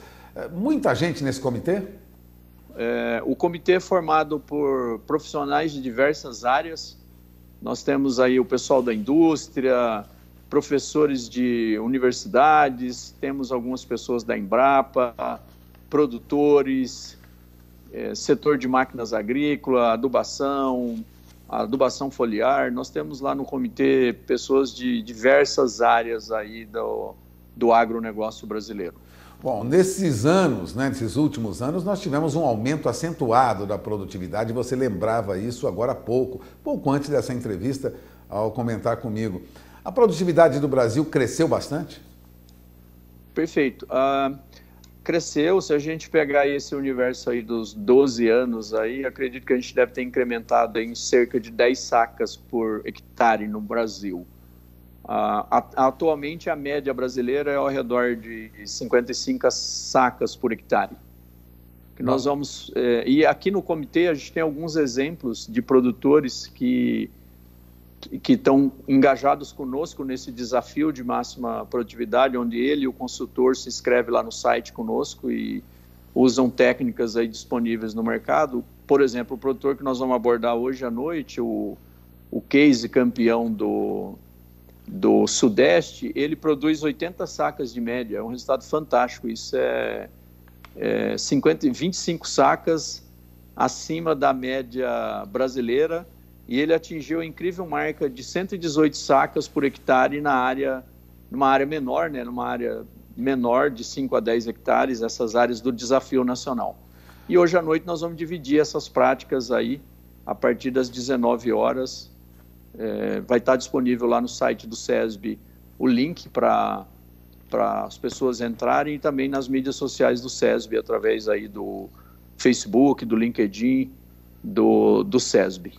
muita gente nesse comitê? O comitê é formado por profissionais de diversas áreas. Nós temos aí o pessoal da indústria, professores de universidades, temos algumas pessoas da Embrapa, produtores, setor de máquinas agrícolas, adubação foliar. Nós temos lá no comitê pessoas de diversas áreas aí do agronegócio brasileiro. Bom, nesses anos, nesses últimos anos, nós tivemos um aumento acentuado da produtividade. Você lembrava isso agora há pouco antes dessa entrevista, ao comentar comigo. A produtividade do Brasil cresceu bastante? Perfeito. Cresceu, se a gente pegar esse universo aí dos 12 anos aí, acredito que a gente deve ter incrementado em cerca de 10 sacas por hectare no Brasil. Atualmente a média brasileira é ao redor de 55 sacas por hectare. Que nós vamos, e aqui no comitê a gente tem alguns exemplos de produtores que que estão engajados conosco nesse desafio de máxima produtividade, onde ele e o consultor se inscreve lá no site conosco e usam técnicas aí disponíveis no mercado. Por exemplo, o produtor que nós vamos abordar hoje à noite, o case campeão do Sudeste, ele produz 80 sacas de média, é um resultado fantástico. Isso é 25 sacas acima da média brasileira, e ele atingiu a incrível marca de 118 sacas por hectare numa área menor, né, numa área menor de 5 a 10 hectares, essas áreas do desafio nacional. E hoje à noite nós vamos dividir essas práticas aí, a partir das 19 horas, vai estar disponível lá no site do SESB o link para as pessoas entrarem, e também nas mídias sociais do SESB, através aí do Facebook, do LinkedIn, do SESB.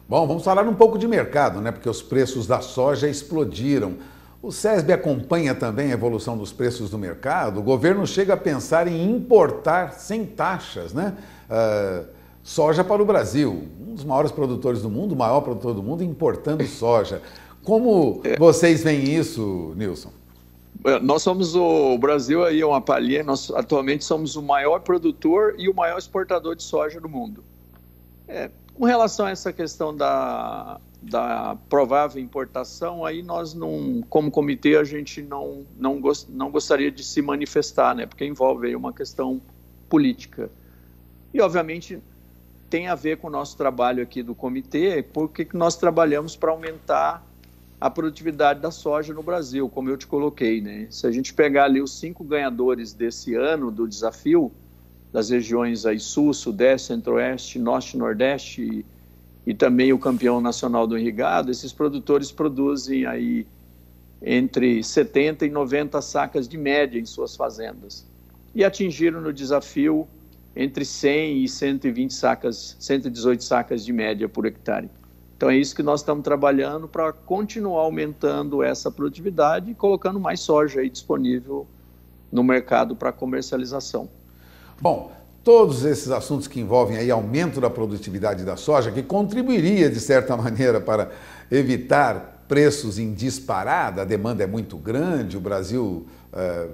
Bom, vamos falar um pouco de mercado, né? Porque os preços da soja explodiram. O SESB acompanha também a evolução dos preços do mercado. O governo chega a pensar em importar sem taxas, né? Soja para o Brasil, um dos maiores produtores do mundo, o maior produtor do mundo, importando soja. Como vocês veem isso, Nilson? Nós somos o Brasil, aí é uma palhinha, nós atualmente somos o maior produtor e o maior exportador de soja do mundo. Com relação a essa questão da provável importação, aí nós não, como comitê, a gente não gostaria de se manifestar, né, porque envolve aí uma questão política. E, obviamente, tem a ver com o nosso trabalho aqui do comitê, porque nós trabalhamos para aumentar a produtividade da soja no Brasil, como eu te coloquei, né? Se a gente pegar ali os 5 ganhadores desse ano do desafio, das regiões aí Sul, Sudeste, Centro-Oeste, Norte e Nordeste, e também o campeão nacional do irrigado, esses produtores produzem aí entre 70 e 90 sacas de média em suas fazendas. E atingiram no desafio entre 100 e 120 sacas, 118 sacas de média por hectare. Então é isso que nós estamos trabalhando para continuar aumentando essa produtividade e colocando mais soja aí disponível no mercado para comercialização. Bom, todos esses assuntos que envolvem aí aumento da produtividade da soja, que contribuiria de certa maneira para evitar preços em disparada, a demanda é muito grande, o Brasil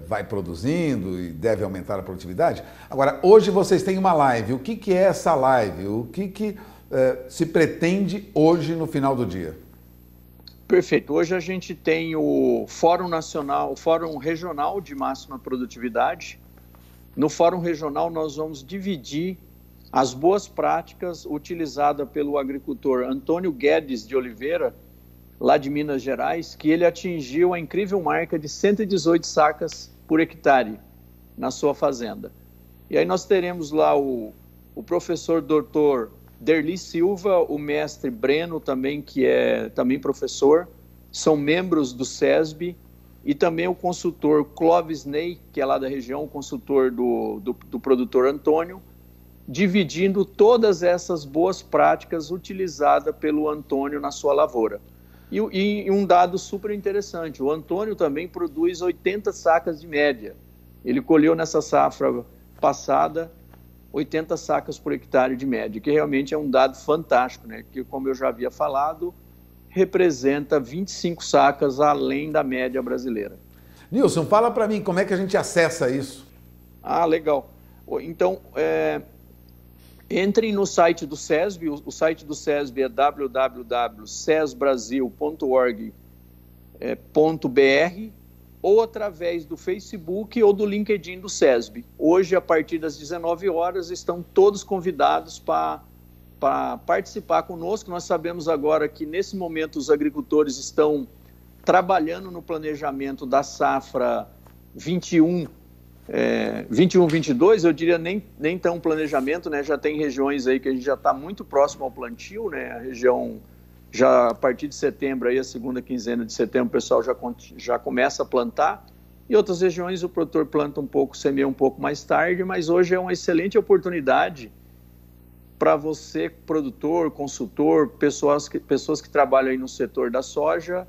vai produzindo e deve aumentar a produtividade. Agora, hoje vocês têm uma live, o que é essa live? O que se pretende hoje no final do dia? Perfeito. Hoje a gente tem o Fórum Nacional, o Fórum Regional de Máxima Produtividade. No Fórum Regional nós vamos dividir as boas práticas utilizadas pelo agricultor Antônio Guedes de Oliveira, lá de Minas Gerais, que ele atingiu a incrível marca de 118 sacas por hectare na sua fazenda. E aí nós teremos lá o professor doutor Derli Silva, o mestre Breno também, que é também professor, são membros do SESB, e também o consultor Clóvis Ney, que é lá da região, o consultor do produtor Antônio, dividindo todas essas boas práticas utilizadas pelo Antônio na sua lavoura. E um dado super interessante, o Antônio também produz 80 sacas de média. Ele colheu nessa safra passada 80 sacas por hectare de média, que realmente é um dado fantástico, né? Que, como eu já havia falado, representa 25 sacas além da média brasileira. Nilson, fala para mim, como é que a gente acessa isso? Ah, legal. Então, entrem no site do SESB, o site do SESB é www.sesbrasil.org.br, ou através do Facebook ou do LinkedIn do SESB. Hoje, a partir das 19 horas, estão todos convidados para participar conosco. Nós sabemos agora que, nesse momento, os agricultores estão trabalhando no planejamento da safra 21-22, eu diria nem tão planejamento, né? Já tem regiões aí que a gente já está muito próximo ao plantio, né? A região, já a partir de setembro, aí, a segunda quinzena de setembro, o pessoal já começa a plantar, e outras regiões o produtor planta um pouco, semeia um pouco mais tarde, mas hoje é uma excelente oportunidade para você, produtor, consultor, pessoas que trabalham aí no setor da soja,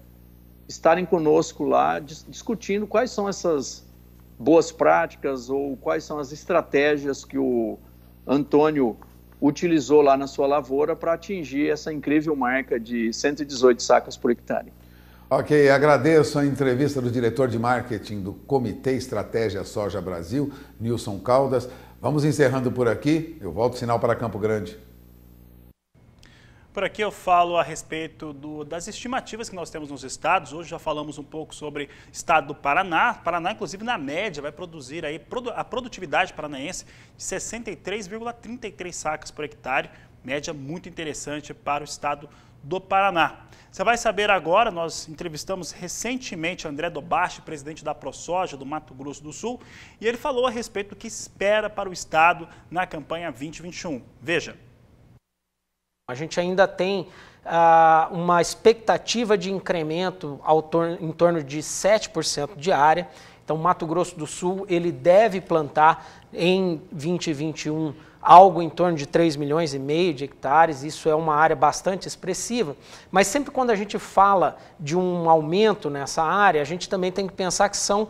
estarem conosco lá, discutindo quais são essas boas práticas ou quais são as estratégias que o Antônio utilizou lá na sua lavoura para atingir essa incrível marca de 118 sacas por hectare. Ok, agradeço a entrevista do diretor de marketing do Comitê Estratégia Soja Brasil, Nilson Caldas. Vamos encerrando por aqui, eu volto o sinal para Campo Grande. Por aqui eu falo a respeito das estimativas que nós temos nos estados. Hoje já falamos um pouco sobre o estado do Paraná. Paraná, inclusive, na média, vai produzir aí a produtividade paranaense de 63,33 sacas por hectare. Média muito interessante para o estado do Paraná. Você vai saber agora, nós entrevistamos recentemente André Dobache, presidente da ProSoja do Mato Grosso do Sul, e ele falou a respeito do que espera para o estado na campanha 2021. Veja. A gente ainda tem uma expectativa de incremento em torno de 7% de área. Então, o Mato Grosso do Sul ele deve plantar em 2021 algo em torno de 3,5 milhões de hectares. Isso é uma área bastante expressiva, mas sempre quando a gente fala de um aumento nessa área, a gente também tem que pensar que são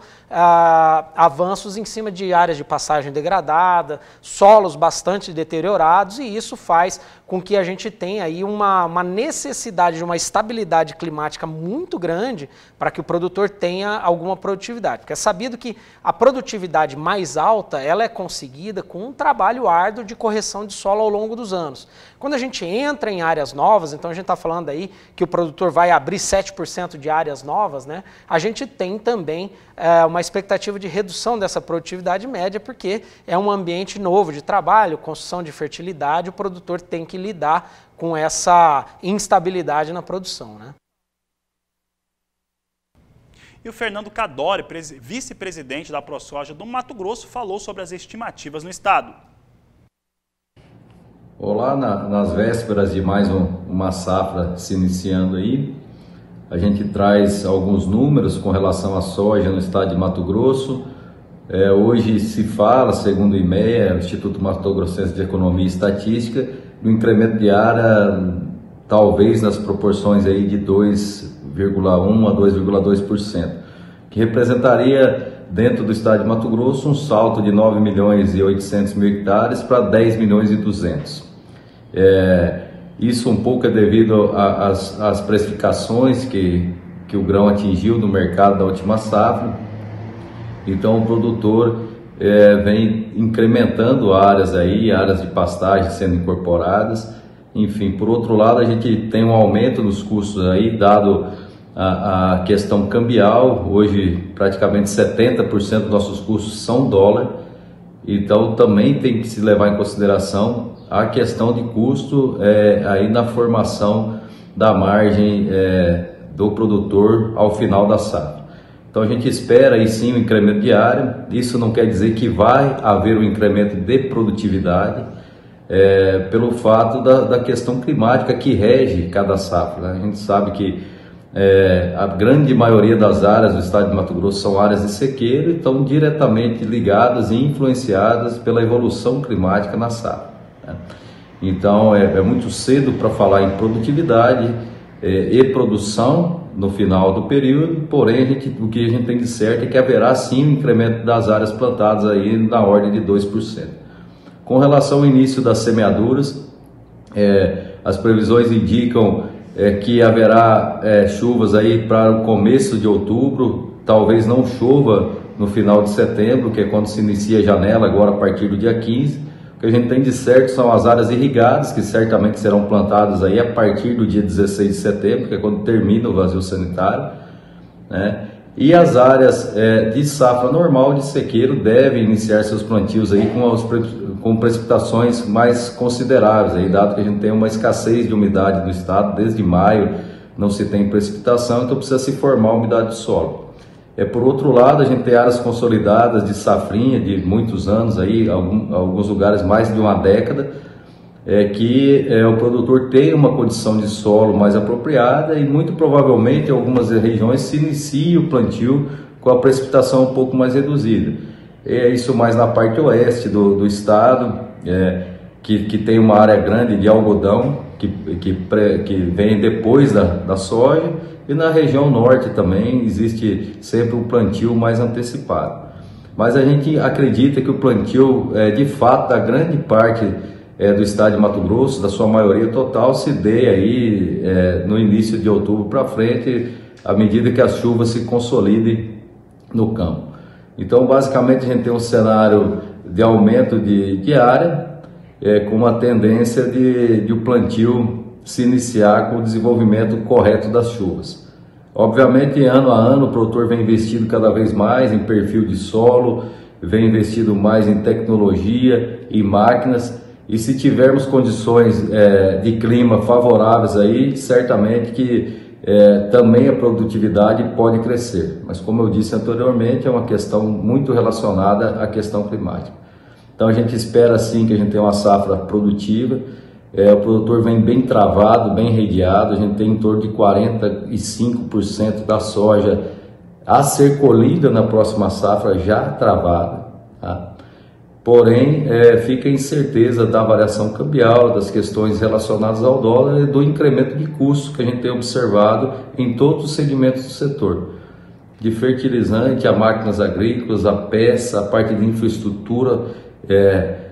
avanços em cima de áreas de pastagem degradada, solos bastante deteriorados, e isso faz com que a gente tenha aí uma necessidade de uma estabilidade climática muito grande para que o produtor tenha alguma produtividade. Porque é sabido que a produtividade mais alta ela é conseguida com um trabalho árduo de correção de solo ao longo dos anos. Quando a gente entra em áreas novas, então a gente está falando aí que o produtor vai abrir 7% de áreas novas, né? A gente tem também uma expectativa de redução dessa produtividade média, porque é um ambiente novo de trabalho, construção de fertilidade, o produtor tem que lidar com essa instabilidade na produção, né? E o Fernando Cadore, vice-presidente da ProSoja do Mato Grosso, falou sobre as estimativas no estado. Olá, nas vésperas de mais uma safra se iniciando aí, a gente traz alguns números com relação à soja no estado de Mato Grosso. Hoje se fala, segundo o IMEA, o Instituto Mato Grossense de Economia e Estatística, do incremento de área talvez nas proporções aí de 2,1% a 2,2%, que representaria dentro do estado de Mato Grosso um salto de 9 milhões e 800 mil hectares para 10 milhões e 200. Isso um pouco é devido às precificações que o grão atingiu no mercado da última safra. Então o produtor vem incrementando áreas de pastagem sendo incorporadas. Enfim, por outro lado, a gente tem um aumento nos custos aí, dado a questão cambial. Hoje praticamente 70% dos nossos custos são dólar, então também tem que se levar em consideração a questão de custo aí na formação da margem do produtor ao final da safra. Então a gente espera aí sim um incremento de área. Isso não quer dizer que vai haver um incremento de produtividade, pelo fato da questão climática que rege cada safra, né? A gente sabe que a grande maioria das áreas do estado de Mato Grosso são áreas de sequeiro e estão diretamente ligadas e influenciadas pela evolução climática na safra, né? Então é muito cedo para falar em produtividade e produção no final do período, porém o que a gente tem de certo é que haverá sim um incremento das áreas plantadas aí na ordem de 2%. Com relação ao início das semeaduras, as previsões indicam que haverá chuvas aí para o começo de outubro, talvez não chova no final de setembro, que é quando se inicia a janela, agora a partir do dia 15. O que a gente tem de certo são as áreas irrigadas, que certamente serão plantadas aí a partir do dia 16 de setembro, que é quando termina o vazio sanitário, né? E as áreas de safra normal de sequeiro devem iniciar seus plantios aí com precipitações mais consideráveis, aí, dado que a gente tem uma escassez de umidade no estado, desde maio não se tem precipitação, então precisa se formar umidade do solo. Por outro lado, a gente tem áreas consolidadas de safrinha de muitos anos, aí, alguns lugares mais de uma década, que o produtor tem uma condição de solo mais apropriada e muito provavelmente em algumas regiões se inicia o plantio com a precipitação um pouco mais reduzida. Isso mais na parte oeste do estado, que tem uma área grande de algodão que vem depois da soja, e na região norte também existe sempre um plantio mais antecipado. Mas a gente acredita que o plantio, de fato, da grande parte do estado de Mato Grosso, da sua maioria total, se dê aí no início de outubro para frente, à medida que as chuvas se consolidem no campo. Então, basicamente, a gente tem um cenário de aumento de área, com uma tendência de o plantio se iniciar com o desenvolvimento correto das chuvas. Obviamente, ano a ano, o produtor vem investindo cada vez mais em perfil de solo, vem investindo mais em tecnologia, em máquinas, e se tivermos condições de clima favoráveis aí, certamente que também a produtividade pode crescer. Mas como eu disse anteriormente, é uma questão muito relacionada à questão climática. Então a gente espera sim que a gente tenha uma safra produtiva, o produtor vem bem travado, bem redeado, a gente tem em torno de 45% da soja a ser colhida na próxima safra já travada, tá? Porém, fica a incerteza da variação cambial, das questões relacionadas ao dólar e do incremento de custos que a gente tem observado em todos os segmentos do setor. De fertilizante a máquinas agrícolas, a peça, a parte de infraestrutura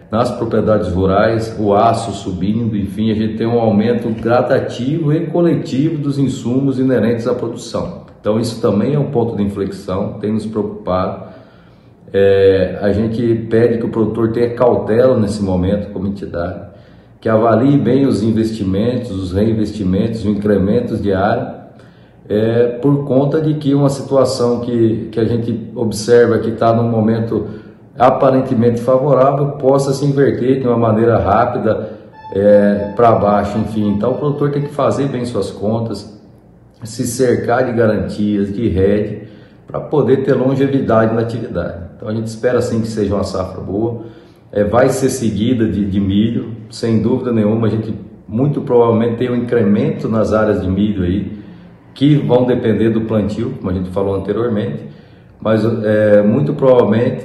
nas propriedades rurais, o aço subindo, enfim, a gente tem um aumento gradativo e coletivo dos insumos inerentes à produção. Então isso também é um ponto de inflexão, tem nos preocupado. A gente pede que o produtor tenha cautela nesse momento como entidade, que avalie bem os investimentos, os reinvestimentos, os incrementos de área, por conta de que uma situação que a gente observa que está num momento aparentemente favorável possa se inverter de uma maneira rápida para baixo, enfim. Então o produtor tem que fazer bem suas contas, se cercar de garantias, de rede, para poder ter longevidade na atividade. Então a gente espera sim que seja uma safra boa, vai ser seguida de milho, sem dúvida nenhuma. A gente muito provavelmente tem um incremento nas áreas de milho aí, que vão depender do plantio, como a gente falou anteriormente, mas muito provavelmente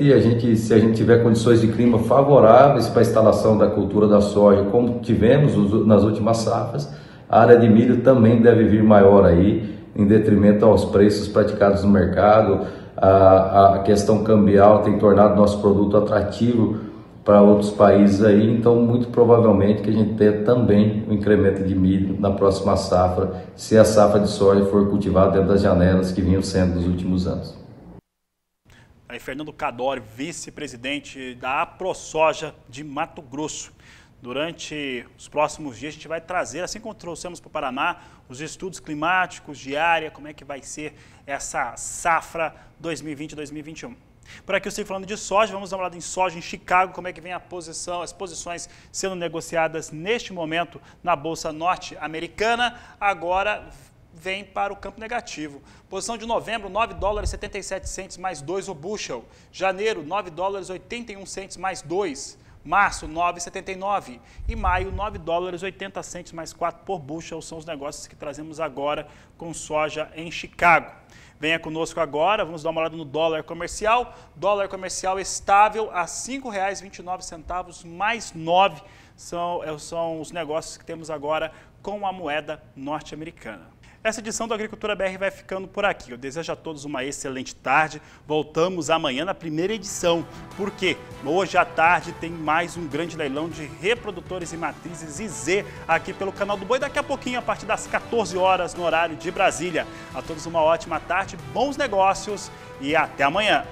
se a gente tiver condições de clima favoráveis para a instalação da cultura da soja, como tivemos nas últimas safras, a área de milho também deve vir maior aí, em detrimento aos preços praticados no mercado. A questão cambial tem tornado nosso produto atrativo para outros países aí, então muito provavelmente que a gente tenha também um incremento de milho na próxima safra, se a safra de soja for cultivada dentro das janelas que vinham sendo nos últimos anos. Aí Fernando Cadore, vice-presidente da AproSoja de Mato Grosso. Durante os próximos dias a gente vai trazer, assim como trouxemos para o Paraná, os estudos climáticos de área, como é que vai ser essa safra 2020-2021. Por aqui eu estou falando de soja, vamos dar uma olhada em soja em Chicago, como é que vem as posições sendo negociadas neste momento na Bolsa Norte-Americana. Agora vem para o campo negativo. Posição de novembro, $9,77 mais 2 o bushel. Janeiro, $9,81 mais 2. Março, 9,79 e maio, $9,80 mais 4 por bushel. São os negócios que trazemos agora com soja em Chicago. Venha conosco agora, vamos dar uma olhada no dólar comercial. Dólar comercial estável a R$ 5,29 mais 9 são os negócios que temos agora com a moeda norte-americana. Essa edição do Agricultura BR vai ficando por aqui. Eu desejo a todos uma excelente tarde. Voltamos amanhã na primeira edição, porque hoje à tarde tem mais um grande leilão de reprodutores e matrizes IZ aqui pelo Canal do Boi. Daqui a pouquinho, a partir das 14 horas, no horário de Brasília. A todos uma ótima tarde, bons negócios e até amanhã.